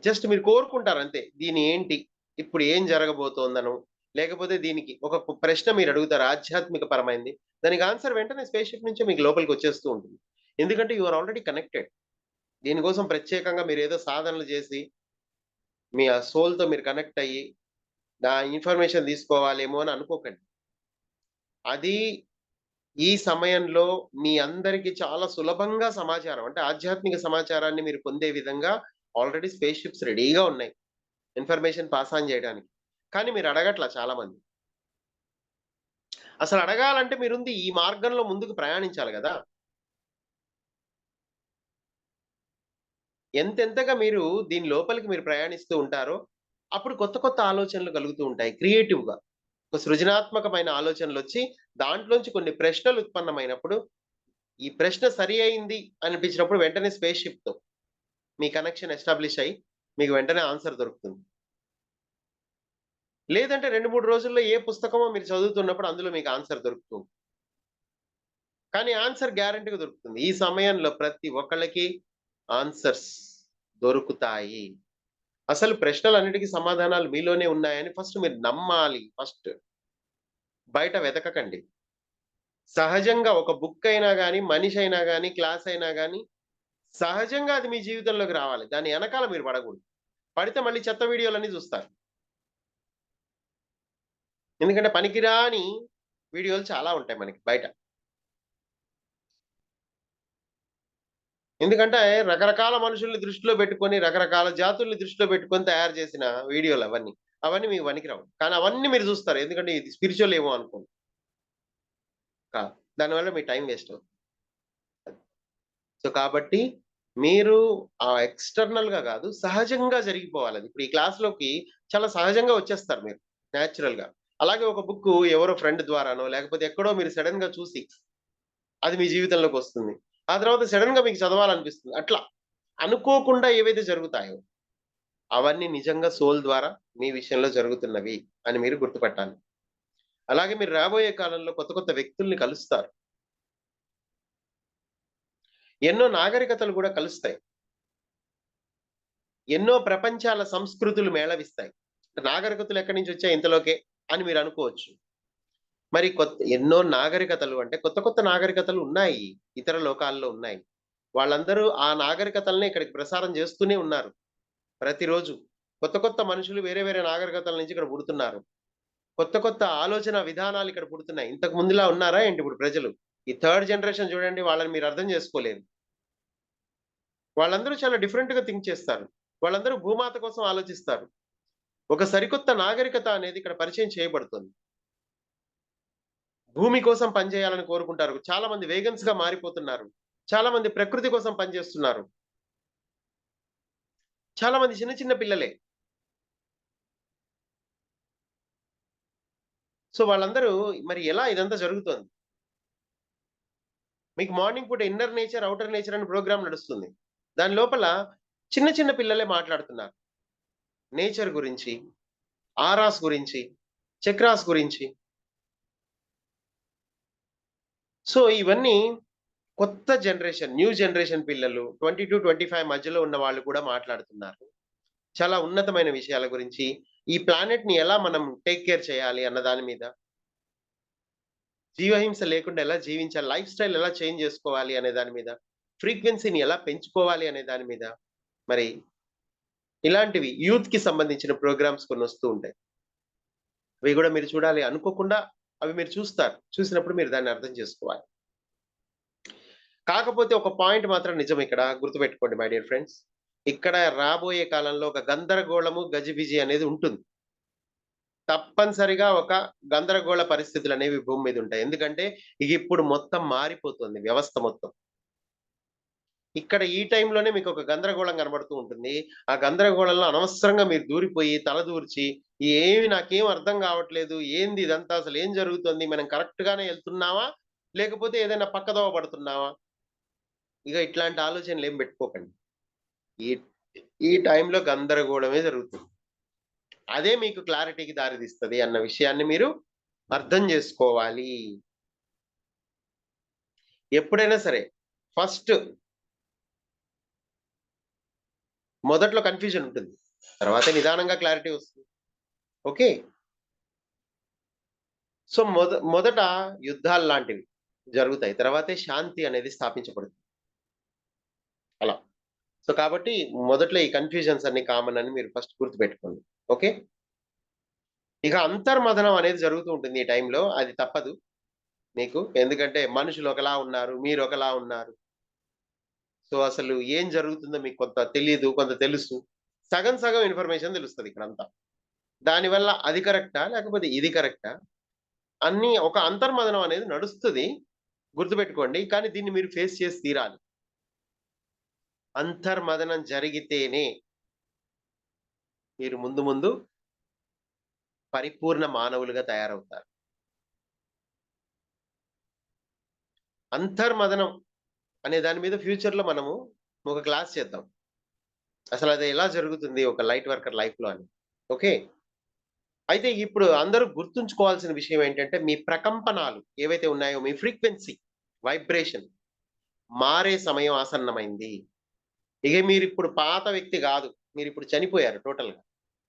జస్ట్ మీరు కోరుకుంటారు అంతే. దీని ఏంటి? ఇప్పుడు ఏం జరగబోతోందనో, లేకపోతే దీనికి ఒక ప్రశ్న మీరు అడుగుతారు ఆధ్యాత్మిక పరమైంది. దానికి ఆన్సర్ వెంటనే స్పేస్ షిప్ నుంచే మీకు లోపలికి వచ్చేస్తూ ఉంటుంది. ఎందుకంటే యూ ఆర్ ఆల్రెడీ కనెక్టెడ్. దీనికోసం ప్రత్యేకంగా మీరేదో సాధనలు చేసి, మీ ఆ సోల్‌తో మీరు కనెక్ట్ అయ్యి, ఆ ఇన్ఫర్మేషన్ తీసుకోవాలేమో అని అనుకోకండి. అది ఈ సమయంలో మీ అందరికి చాలా సులభంగా సమాచారం అంటే ఆధ్యాత్మిక సమాచారాన్ని మీరు పొందే విధంగా ఆల్రెడీ స్పేస్ షిప్స్ రెడీగా ఉన్నాయి. ఇన్ఫర్మేషన్ పాస్ ఆన్ చేయడానికి. కానీ మీరు అడగట్లా చాలా మంది. అసలు అడగాలంటే మీరుంది ఈ మార్గంలో ముందుకు ప్రయాణించాలి గదా! ఎంతెంతగా మీరు దీని లోపలికి మీరు ప్రయాణిస్తూ ఉంటారో, అప్పుడు కొత్త కొత్త ఆలోచనలు కలుగుతూ ఉంటాయి క్రియేటివ్‌గా. ఒక సృజనాత్మకమైన ఆలోచనలొచ్చి, దాంట్లోంచి కొన్ని ప్రశ్నలు ఉత్పన్నమైనప్పుడు, ఈ ప్రశ్న సరి అయింది అనిపించినప్పుడు వెంటనే స్పేస్ షిప్‌తో మీ కనెక్షన్ ఎస్టాబ్లిష్ అయ్యి, మీకు వెంటనే ఆన్సర్ దొరుకుతుంది. లేదంటే 2, 3 రోజుల్లో ఏ పుస్తకమో మీరు చదువుతున్నప్పుడు అందులో మీకు ఆన్సర్ దొరుకుతుంది. కానీ ఆన్సర్ గ్యారంటీ‌గా దొరుకుతుంది. ఈ సమయంలో ప్రతి ఒక్కళ్ళకి ఆన్సర్స్ దొరుకుతాయి. అసలు ప్రశ్నలన్నిటికీ సమాధానాలు మీలోనే ఉన్నాయని ఫస్ట్ మీరు నమ్మాలి. ఫస్ట్ బయట వెతకకండి. సహజంగా ఒక బుక్ అయినా గాని, మనిషి అయినా గాని, క్లాస్ అయినా గాని సహజంగా అది మీ జీవితంలోకి రావాలి. దాని ఎనకాల మీరు పడకూడదు. పడితే మళ్ళీ చెత్త వీడియోలన్నీ చూస్తారు. ఎందుకంటే పనికిరాని వీడియోలు చాలా ఉంటాయి మనకి బయట. ఎందుకంటే రకరకాల మనుషుల్ని దృష్టిలో పెట్టుకొని, రకరకాల జాతుల్ని దృష్టిలో పెట్టుకొని తయారు చేసిన వీడియోలు అవన్నీ. అవన్నీ మీకు పనికిరావు. కానీ అవన్నీ మీరు చూస్తారు. ఎందుకంటే ఇది స్పిరిచ్యువల్ ఏమో అనుకోని. కాదు. దానివల్ల మీ టైం వేస్ట్ అవుతుంది. సో, కాబట్టి మీరు ఎక్స్‌టర్నల్‌గా కాదు, సహజంగా జరిగిపోవాలది. ఇప్పుడు ఈ క్లాస్‌లోకి చాలా సహజంగా వచ్చేస్తారు మీరు. నేచురల్‌గా. అలాగే ఒక బుక్కు ఎవరో ఫ్రెండ్ ద్వారానో, లేకపోతే ఎక్కడో మీరు సడెన్‌గా చూసి, అది మీ జీవితంలోకొస్తుంది. ఆ తర్వాత సడెన్‌గా మీకు చదవాలనిపిస్తుంది. అట్లా అనుకోకుండా ఏవైతే జరుగుతాయో, అవన్నీ నిజంగా సోల్ ద్వారా మీ విషయంలో జరుగుతున్నవి అని మీరు గుర్తుపట్టాలి. అలాగే మీరు రాబోయే కాలంలో కొత్త కొత్త వ్యక్తుల్ని కలుస్తారు. ఎన్నో నాగరికతలు కూడా కలుస్తాయి. ఎన్నో ప్రపంచాల సంస్కృతులు మేళవిస్తాయి. నాగరికతలు ఎక్కడి నుంచి వచ్చాయి ఇంతలోకే అని మీరు అనుకోవచ్చు. మరి ఎన్నో నాగరికతలు అంటే కొత్త కొత్త నాగరికతలు ఉన్నాయి. ఇతర లోకాల్లో ఉన్నాయి. వాళ్ళందరూ ఆ నాగరికతల్ని ఇక్కడికి ప్రసారం చేస్తూనే ఉన్నారు. ప్రతిరోజు. కొత్త కొత్త మనుషులు వేరే వేరే నాగరికతల నుంచి ఇక్కడ పుడుతున్నారు. కొత్త కొత్త ఆలోచన విధానాలు ఇక్కడ పుడుతున్నాయి. ఇంతకు ముందులా ఉన్నారా ఏంటి ఇప్పుడు ప్రజలు? ఈ థర్డ్ జనరేషన్ చూడండి వాళ్ళని మీరు అర్థం చేసుకోలేరు. వాళ్ళందరూ చాలా డిఫరెంట్‌గా థింక్ చేస్తారు. వాళ్ళందరూ భూమాత కోసం ఆలోచిస్తారు. ఒక సరికొత్త నాగరికత అనేది ఇక్కడ పరిచయం చేయబడుతుంది. భూమి కోసం పనిచేయాలని కోరుకుంటారు. చాలా మంది వేగన్స్‌గా మారిపోతున్నారు. చాలా మంది ప్రకృతి కోసం పనిచేస్తున్నారు. చాలా మంది చిన్న చిన్న పిల్లలే. సో, వాళ్ళందరూ మరి ఎలా ఇదంతా జరుగుతోంది? మీకు మార్నింగ్ పూట ఇన్నర్ నేచర్, ఔటర్ నేచర్ అని ప్రోగ్రామ్ నడుస్తుంది. దాని లోపల చిన్న చిన్న పిల్లలే మాట్లాడుతున్నారు. నేచర్ గురించి, ఆరాస్ గురించి, చక్రాస్ గురించి. సో, ఇవన్నీ కొత్త జనరేషన్, న్యూ జనరేషన్ పిల్లలు 20-25 మధ్యలో ఉన్న వాళ్ళు కూడా మాట్లాడుతున్నారు. చాలా ఉన్నతమైన విషయాల గురించి, ఈ ప్లానెట్‌ని ఎలా మనం టేక్ కేర్ చేయాలి అన్న దాని మీద, జీవహింస లేకుండా ఎలా జీవించాలి, లైఫ్ స్టైల్ ఎలా చేంజ్ చేసుకోవాలి అనే దాని మీద, ఫ్రీక్వెన్సీని ఎలా పెంచుకోవాలి అనే దాని మీద, మరి ఇలాంటివి యూత్‌కి సంబంధించిన ప్రోగ్రామ్స్ కొన్నొస్తూ ఉంటాయి. అవి గూడా మీరు చూడాలి. అనుకోకుండా అవి మీరు చూస్తారు. చూసినప్పుడు మీరు దాన్ని అర్థం చేసుకోవాలి. కాకపోతే ఒక పాయింట్ మాత్రం నిజం ఇక్కడ గుర్తుపెట్టుకోండి మై డియర్ ఫ్రెండ్స్. ఇక్కడ రాబోయే కాలంలో ఒక గందరగోళము, గజిబిజి అనేది ఉంటుంది. తప్పనిసరిగా ఒక గందరగోళ పరిస్థితులనేవి భూమి మీద ఉంటాయి. ఎందుకంటే ఇప్పుడు మొత్తం మారిపోతుంది వ్యవస్థ మొత్తం. ఇక్కడ ఈ టైంలోనే మీకు ఒక గందరగోళం కనబడుతూ ఉంటుంది. ఆ గందరగోళంలో అనవసరంగా మీరు దూరిపోయి, తలదూర్చి ఏమి నాకేం అర్థం కావట్లేదు. ఏంది ఇదంతా అసలు ఏం జరుగుతుంది? మనం కరెక్ట్ గానే ఎళ్తున్నామా? లేకపోతే ఏదైనా పక్కదోవ పడుతున్నామా? ఇగ ఇట్లాంటి ఆలోచనలేం పెట్టుకోకండి. ఈ ఈ టైంలో గందరగోళమే జరుగుతుంది. అదే మీకు క్లారిటీకి దారితీస్తది అన్న విషయాన్ని మీరు అర్థం జేసుకోవాలి. ఎప్పుడైనా సరే ఫస్ట్ మొదట్లో కన్‌ఫ్యూజన్ ఉంటుంది. తర్వాత నిదానంగా క్లారిటీ వస్తుంది. ఓకే. సో, మొదట యుద్ధాల్లాంటివి జరుగుతాయి. తర్వాతే శాంతి అనేది స్థాపించబడుతుంది. అలా. సో, కాబట్టి మొదట్లో ఈ కన్‌ఫ్యూజన్స్ అన్నీ కామన్ అని మీరు ఫస్ట్ గుర్తుపెట్టుకోండి. ఓకే. ఇక అంతర్మథనం అనేది జరుగుతూ ఉంటుంది ఈ టైంలో. అది తప్పదు మీకు. ఎందుకంటే మనుషులు ఒకలా ఉన్నారు. మీరు ఒకలా ఉన్నారు. సో, అసలు ఏం జరుగుతుందో మీకు కొంత తెలీదు. కొంత తెలుసు. సగం సగం ఇన్ఫర్మేషన్ తెలుస్తది ఇక్కడంతా. దానివల్ల అది కరెక్టా? లేకపోతే ఇది కరెక్టా? అన్నీ ఒక అంతర్మథనం అనేది నడుస్తది. గుర్తుపెట్టుకోండి. కానీ దీన్ని మీరు ఫేస్ చేసి తీరాలి. అంతర్మథనం జరిగితేనే మీరు ముందు ముందు పరిపూర్ణ మానవులుగా తయారవుతారు. అంతర్మథనం అనే దాని మీద ఫ్యూచర్‌లో మనము ఒక క్లాస్ చేద్దాం. అసలది ఎలా జరుగుతుంది ఒక లైట్ వర్కర్ లైఫ్‌లో అని. ఓకే. అయితే ఇప్పుడు అందరూ గుర్తుంచుకోవాల్సిన విషయం ఏంటంటే, మీ ప్రకంపనాలు ఏవైతే ఉన్నాయో, మీ ఫ్రీక్వెన్సీ, వైబ్రేషన్ మారే సమయం ఆసన్నమైంది. ఇక మీరిప్పుడు పాత వ్యక్తి గాదు. మీరు ఇప్పుడు చనిపోయారు టోటల్గా.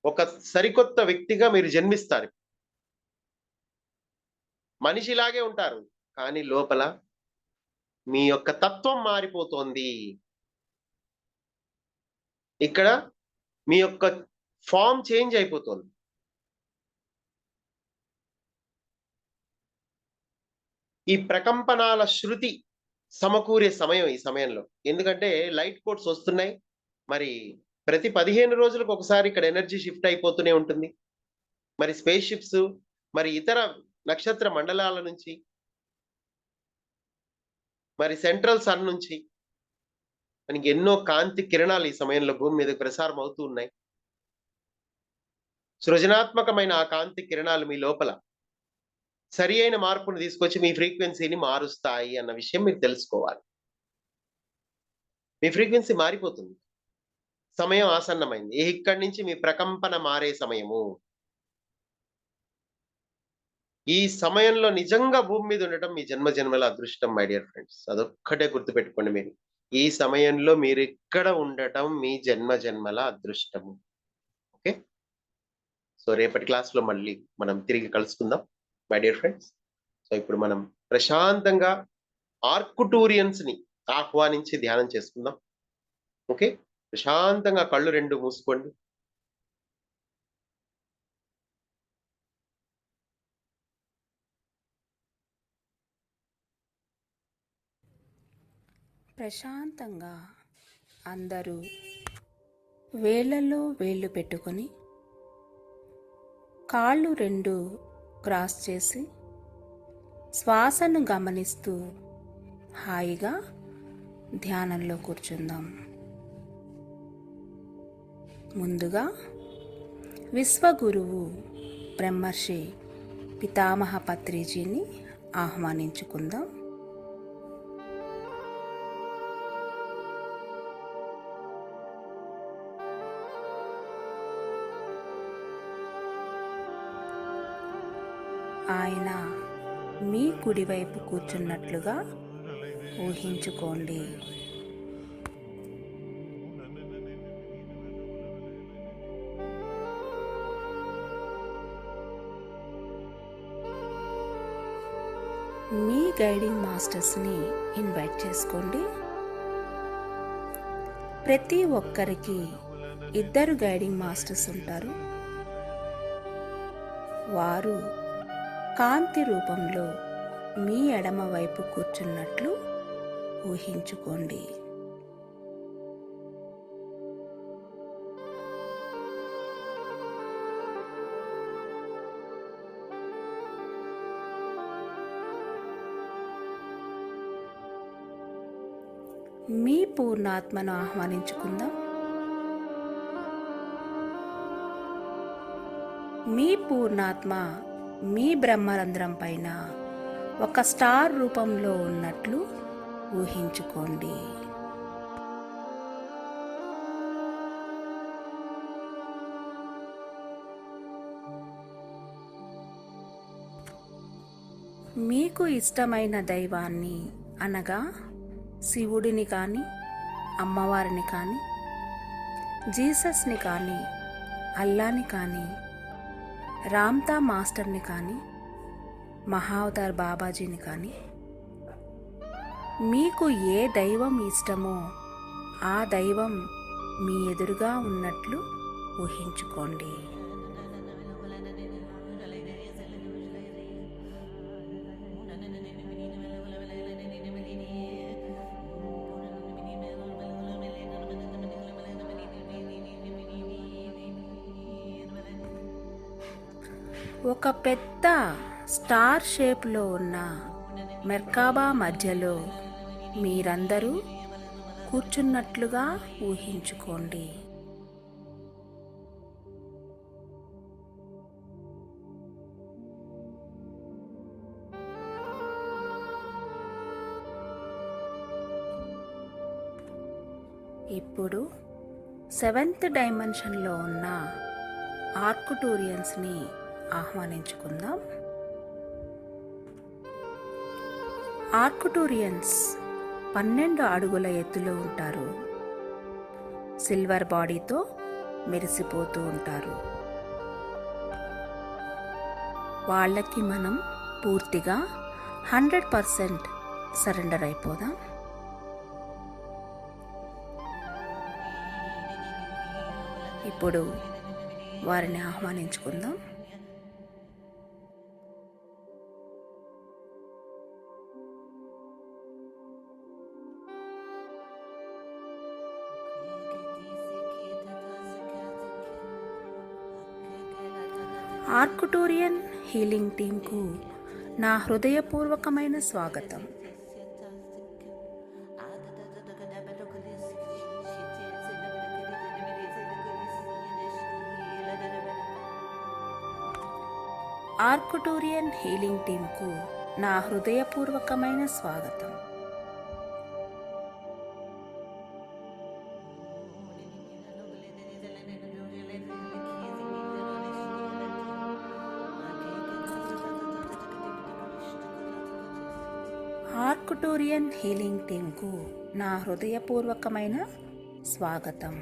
ఒక సరికొత్త వ్యక్తిగా మీరు జన్మిస్తారు. మనిషిలాగే ఉంటారు, కానీ లోపల మీ యొక్క తత్వం మారిపోతోంది. ఇక్కడ మీ యొక్క ఫార్మ్ చేంజ్ అయిపోతుంది. ఈ ప్రకంపనాల శృతి సమకూరే సమయం ఈ సమయంలో. ఎందుకంటే లైట్ కోడ్స్ వస్తున్నాయి. మరి ప్రతి 15 రోజులకు ఒకసారి ఇక్కడ ఎనర్జీ షిఫ్ట్ అయిపోతూనే ఉంటుంది. మరి స్పేస్ షిప్స్, మరి ఇతర నక్షత్ర మండలాల నుంచి, మరి సెంట్రల్ సన్ నుంచి మనకి ఎన్నో కాంతి కిరణాలు ఈ సమయంలో భూమి మీదకి ప్రసారం అవుతూ ఉన్నాయి. సృజనాత్మకమైన ఆ కాంతి కిరణాలు మీ లోపల సరి అయిన మార్పును తీసుకొచ్చి మీ ఫ్రీక్వెన్సీని మారుస్తాయి అన్న విషయం మీరు తెలుసుకోవాలి. మీ ఫ్రీక్వెన్సీ మారిపోతుంది. సమయం ఆసన్నమైంది. ఇక్కడి నుంచి మీ ప్రకంపన మారే సమయము. ఈ సమయంలో నిజంగా భూమి మీద ఉండటం మీ జన్మ జన్మల అదృష్టం మై డియర్ ఫ్రెండ్స్. అదొక్కటే గుర్తుపెట్టుకోండి మీరు. ఈ సమయంలో మీరు ఇక్కడ ఉండటం మీ జన్మ జన్మల అదృష్టము. ఓకే, సో రేపటి క్లాస్లో మళ్ళీ మనం తిరిగి కలుసుకుందాం మై డియర్ ఫ్రెండ్స్. సో ఇప్పుడు మనం ప్రశాంతంగా ఆర్కుటూరియన్స్ ని ఆహ్వానించి ధ్యానం చేసుకుందాం. ఓకే, ప్రశాంతంగా కళ్ళు రెండు మూసుకోండి. ప్రశాంతంగా అందరూ వేళ్ళల్లో వేళ్ళు పెట్టుకొని కాళ్ళు రెండు క్రాస్ చేసి శ్వాసను గమనిస్తూ హాయిగా ధ్యానంలో కూర్చుందాం. ముందుగా విశ్వగురువు బ్రహ్మర్షి పితామహ పత్రిజీని ఆహ్వానించుకుందాం. ఆయన మీ కుడివైపు కూర్చున్నట్లుగా ఊహించుకోండి. మీ గైడింగ్ మాస్టర్స్ని ఇన్వైట్ చేసుకోండి. ప్రతి ఒక్కరికి 2 గైడింగ్ మాస్టర్స్ ఉంటారు. వారు కాంతి రూపంలో మీ ఎడమ వైపు కూర్చున్నట్లు ఊహించుకోండి. మీ పూర్ణాత్మను ఆహ్వానించుకుందాం. మీ పూర్ణాత్మ మీ బ్రహ్మరంధ్రం పైన ఒక స్టార్ రూపంలో ఉన్నట్లు ఊహించుకోండి. మీకు ఇష్టమైన దైవాన్ని అనగా శివుడిని కానీ, అమ్మవారిని కానీ, జీసస్ని కానీ, అల్లాని కానీ, రామ్తా మాస్టర్ని కానీ, మహావతార్ బాబాజీని కానీ, మీకు ఏ దైవం ఇష్టమో ఆ దైవం మీ ఎదురుగా ఉన్నట్లు ఊహించుకోండి. ఒక పెద్ద స్టార్ షేప్లో ఉన్న మెర్కాబా మధ్యలో మీరందరూ కూర్చున్నట్లుగా ఊహించుకోండి. ఇప్పుడు 7th డైమెన్షన్లో ఉన్న ఆర్కుటూరియన్స్ని ఆహ్వానించుకుందాం. ఆర్కుటూరియన్స్ 12 అడుగుల ఎత్తులో ఉంటారు. సిల్వర్ బాడీతో మెరిసిపోతూ ఉంటారు. వాళ్ళకి మనం పూర్తిగా 100% సరెండర్ అయిపోదాం. ఇప్పుడు వారిని ఆహ్వానించుకుందాం. ఆర్కుటూరియన్ హీలింగ్ టీంకు నా హృదయపూర్వకమైన స్వాగతం. ఆర్కుటూరియన్ హీలింగ్ టీంకు నా హృదయపూర్వకమైన స్వాగతం. ఆర్కుటూరియన్ హీలింగ్ టీంకు నా హృదయపూర్వకమైన స్వాగతం.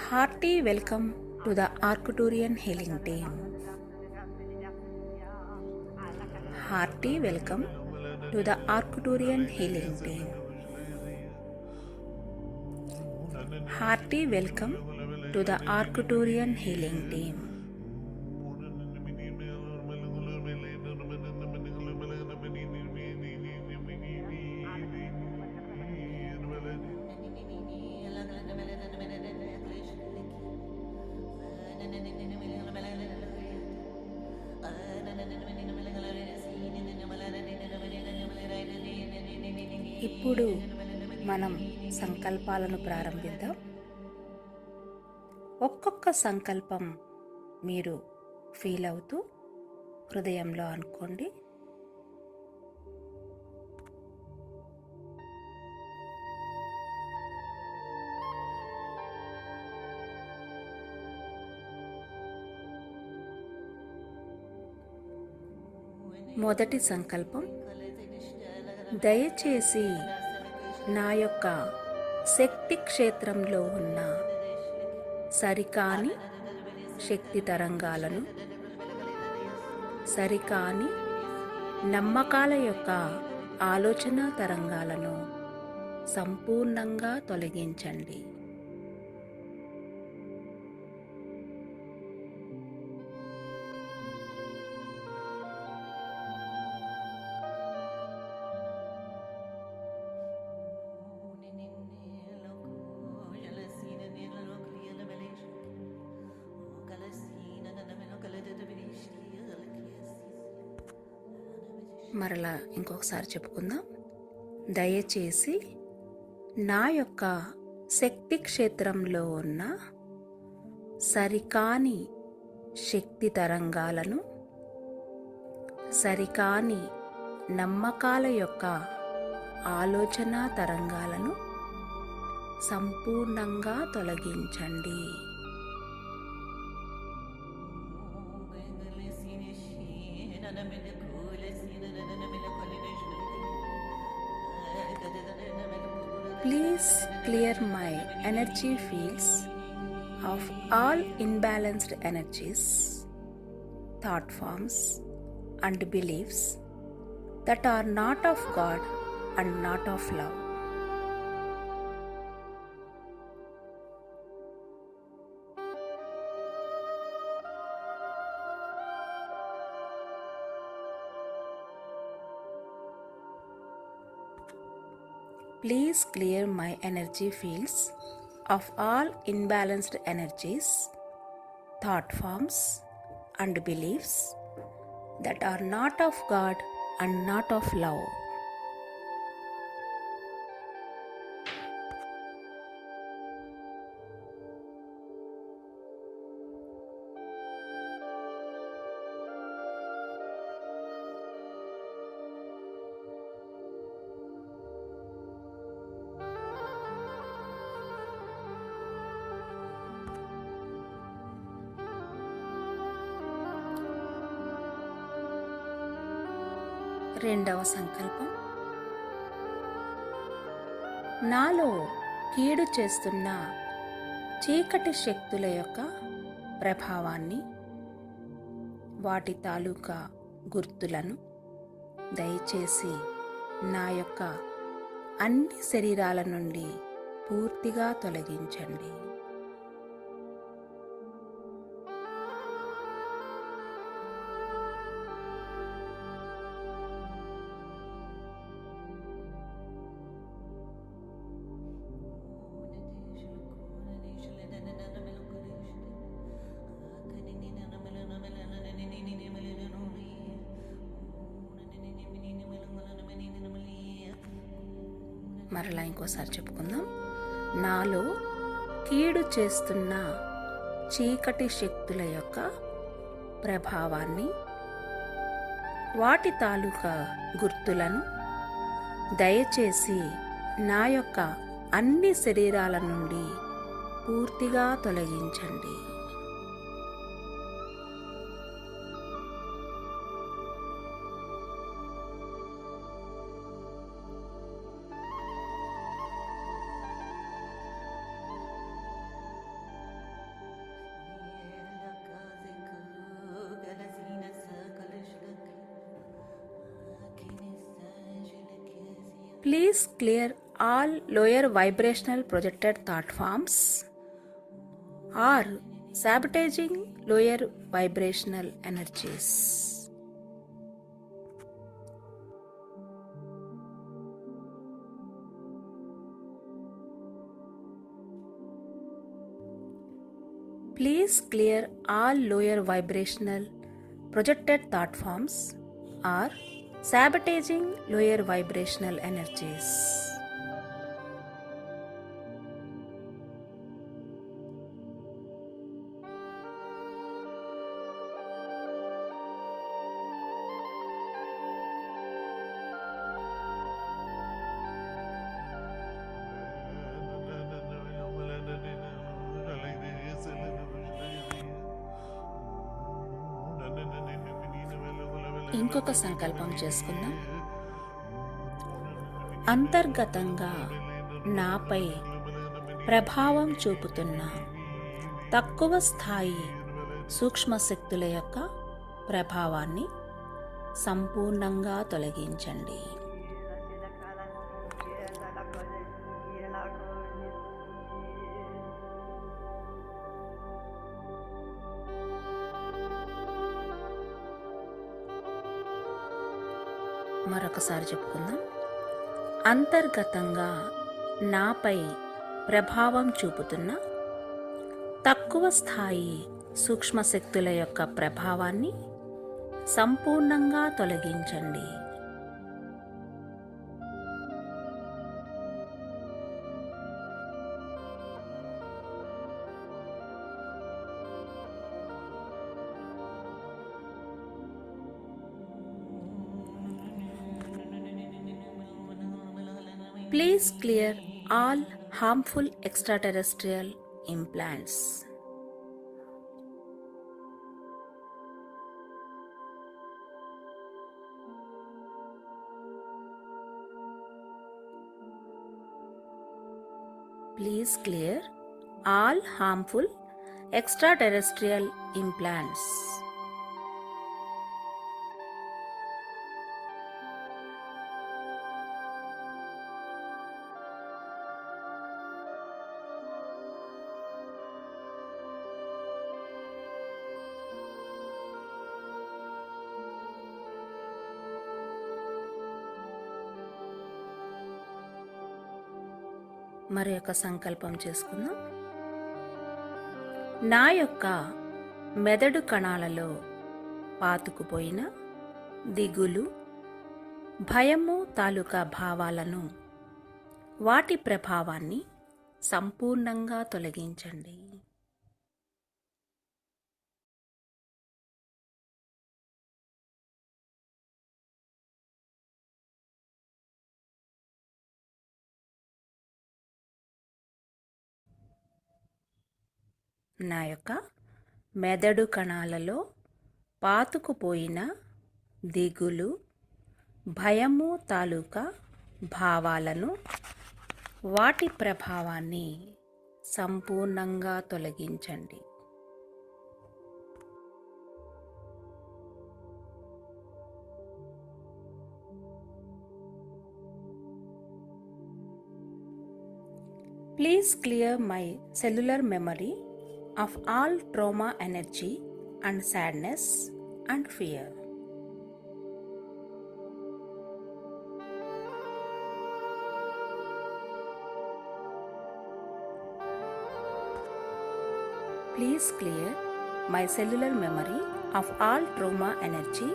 Hearty welcome to the Arcturian Healing Team. Hearty welcome to the Arcturian Healing Team. Hearty welcome to the Arcturian Healing Team. ఇప్పుడు మనం సంకల్పాలను ప్రారంభిద్దాం. ఒక్కొక్క సంకల్పం మీరు ఫీల్ అవుతూ హృదయంలో అనుకోండి. మొదటి సంకల్పం: దయచేసి నా యొక్క శక్తి క్షేత్రంలో ఉన్న సరికాని శక్తి తరంగాలను, సరికాని నమ్మకాల యొక్క ఆలోచన తరంగాలను సంపూర్ణంగా తొలగించండి. మరలా ఇంకొకసారి చెప్పుకుందాం. దయచేసి నా యొక్క శక్తి క్షేత్రంలో ఉన్న సరికాని శక్తి తరంగాలను, సరికాని నమ్మకాల యొక్క ఆలోచన తరంగాలను సంపూర్ణంగా తొలగించండి. Please clear my energy fields of all imbalanced energies, thought forms, and beliefs that are not of God and not of love. Please clear my energy fields of all imbalanced energies, thought forms, and beliefs that are not of God and not of love. రెండవ సంకల్పం. నాలో కీడు చేస్తున్న చీకటి శక్తుల యొక్క ప్రభావాన్ని, వాటి తాలూకా గుర్తులను దయచేసి నా యొక్క అన్ని శరీరాల నుండి పూర్తిగా తొలగించండి. మరలా ఇంకోసారి చెప్పుకుందాం. నాలో కీడు చేస్తున్న చీకటి శక్తుల యొక్క ప్రభావాన్ని, వాటి తాలూకా గుర్తులను దయచేసి నా యొక్క అన్ని శరీరాల నుండి పూర్తిగా తొలగించండి. Please clear all lower vibrational projected thought forms or sabotaging lower vibrational energies. Please clear all lower vibrational projected thought forms or sabotaging lower vibrational energies. ఇంకొక సంకల్పం చేసుకుందాం. అంతర్గతంగా నాపై ప్రభావం చూపుతున్న తక్కువ స్థాయి సూక్ష్మశక్తుల యొక్క ప్రభావాన్ని సంపూర్ణంగా తొలగించండి. మరొకసారి చెప్పుకుందాం. అంతర్గతంగా నాపై ప్రభావం చూపుతున్న తక్కువ స్థాయి సూక్ష్మశక్తుల యొక్క ప్రభావాన్ని సంపూర్ణంగా తొలగించండి. Please clear all harmful extraterrestrial implants. Please clear all harmful extraterrestrial implants. మరి యొక్క సంకల్పం చేసుకుందాం. నా యొక్క మెదడు కణాలలో పాతుకుపోయిన దిగులు, భయము తాలూకా భావాలను, వాటి ప్రభావాన్ని సంపూర్ణంగా తొలగించండి. నా యొక్క మెదడు కణాలలో పాతుకుపోయిన దిగులు, భయము తాలూకా భావాలను, వాటి ప్రభావాన్ని సంపూర్ణంగా తొలగించండి. Please clear my cellular memory of all trauma energy and sadness and fear. Please clear my cellular memory of all trauma energy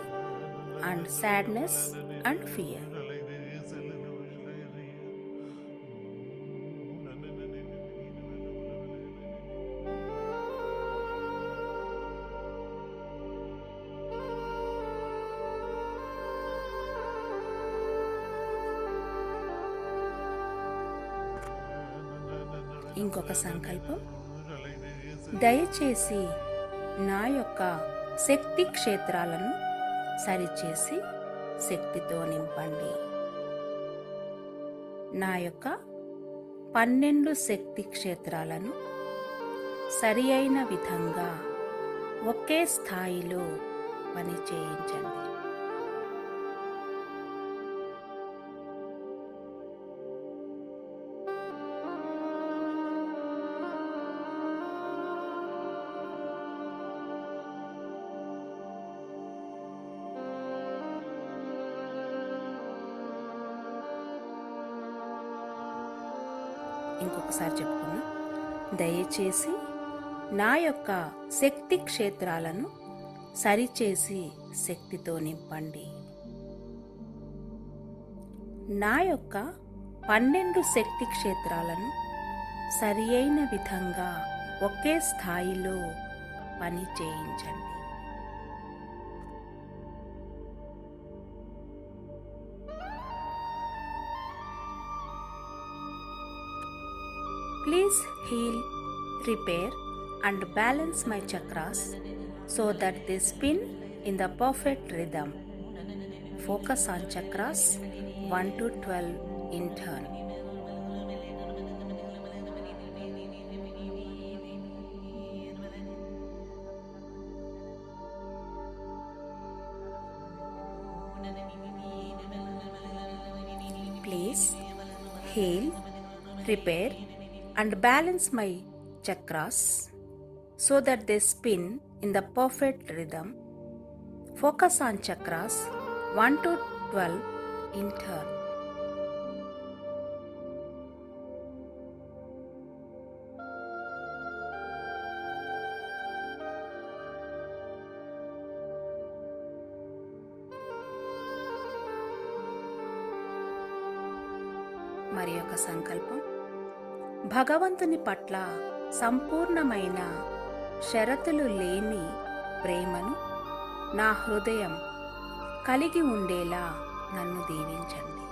and sadness and fear. ఇంకొక సంకల్పం. దయచేసి నా యొక్క శక్తి క్షేత్రాలను సరిచేసి శక్తితో నింపండి. నా యొక్క 12 శక్తి క్షేత్రాలను సరి అయిన విధంగా ఒకే స్థాయిలో పని చేయించండి. ఇంకొకసారి చెప్పుకుందాం. దయచేసి నా యొక్క శక్తి క్షేత్రాలను సరిచేసి శక్తితో నింపండి. నా యొక్క 12 శక్తి క్షేత్రాలను సరి అయిన విధంగా ఒకే స్థాయిలో పని చేయించండి. Please heal, repair and balance my chakras so that they spin in the perfect rhythm. Focus on chakras 1 to 12 in turn. Please heal, repair and balance my chakras so that they spin in the perfect rhythm. Focus on chakras 1 to 12 in turn. మరి ఒక సంకల్పం. భగవంతుని పట్ల సంపూర్ణమైన షరతులు లేని ప్రేమను నా హృదయం కలిగి ఉండేలా నన్ను దీవించండి.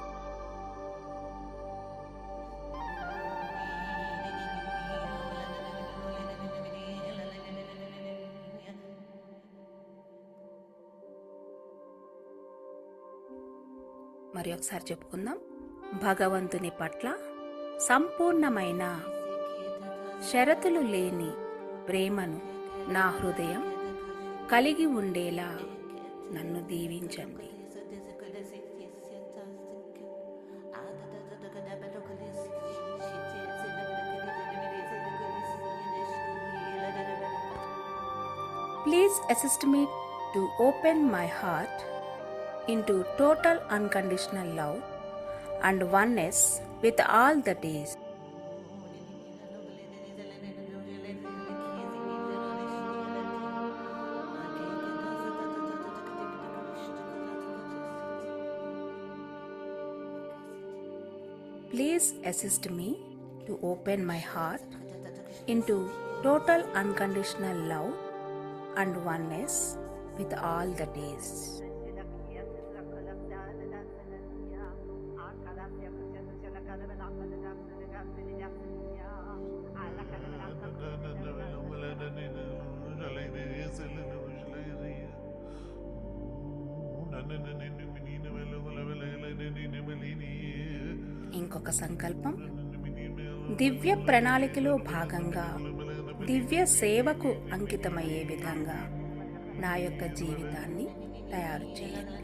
మరి ఒకసారి చెప్పుకుందాం. భగవంతుని పట్ల సంపూర్ణమైన షరతులు లేని ప్రేమను నా హృదయం కలిగి ఉండేలా నన్ను దీవించండి. Please assist me to open my heart into total unconditional love and oneness with all that is. Please assist me to open my heart into total unconditional love and oneness with all that is. ఇంకొక సంకల్పం. దివ్య ప్రణాళికలో భాగంగా దివ్య సేవకు అంకితమయ్యే విధంగా నా యొక్క జీవితాన్ని తయారు చేయండి.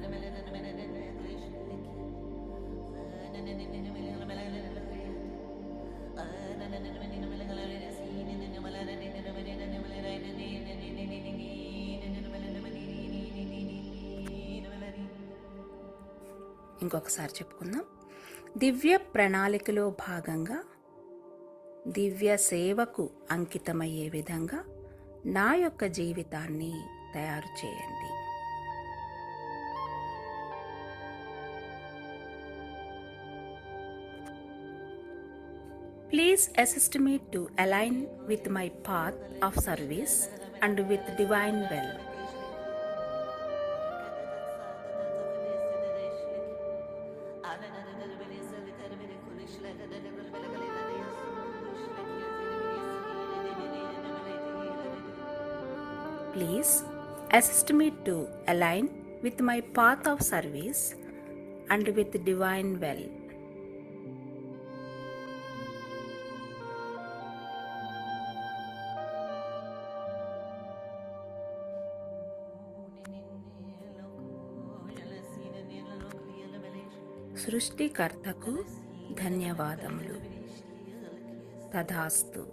ఇంకొకసారి చెప్పుకుందాం. దివ్య ప్రణాళికలో భాగంగా దివ్య సేవకు అంకితమయ్యే విధంగా నా యొక్క జీవితాన్ని తయారు చేయండి. Please assist me to align with my path of service and with divine will. Please assist me to align with my path of service and with divine will. సృష్టికర్తకు ధన్యవాదములు. తథాస్తు.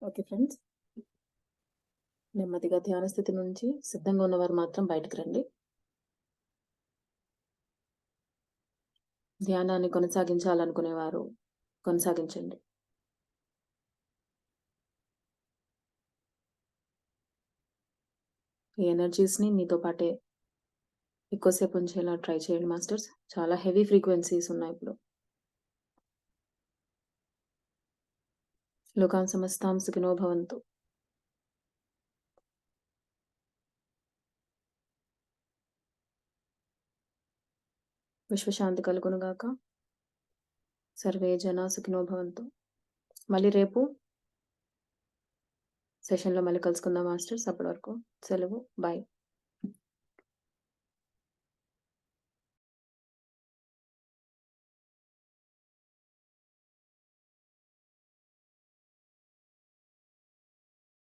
ఓకే ఫ్రెండ్స్, నెమ్మదిగా ధ్యాన స్థితి నుంచి సిద్ధంగా ఉన్నవారు మాత్రం బయటకు రండి. ధ్యానాన్ని కొనసాగించాలనుకునేవారు కొనసాగించండి. ఈ ఎనర్జీస్ని మీతో పాటే ఎక్కువసేపు ఉంచేలా ట్రై చేయండి మాస్టర్స్. చాలా హెవీ ఫ్రీక్వెన్సీస్ ఉన్నాయి ఇప్పుడు. లోకాన్ సమస్తాం సుఖినో భవంతు. విశ్వశాంతి కలుగునుగాక. సర్వే జన సుఖినో భవంతు. మళ్ళీ రేపు సెషన్లో మళ్ళీ కలుసుకుందాం మాస్టర్స్. అప్పటి వరకు సెలవు. బాయ్.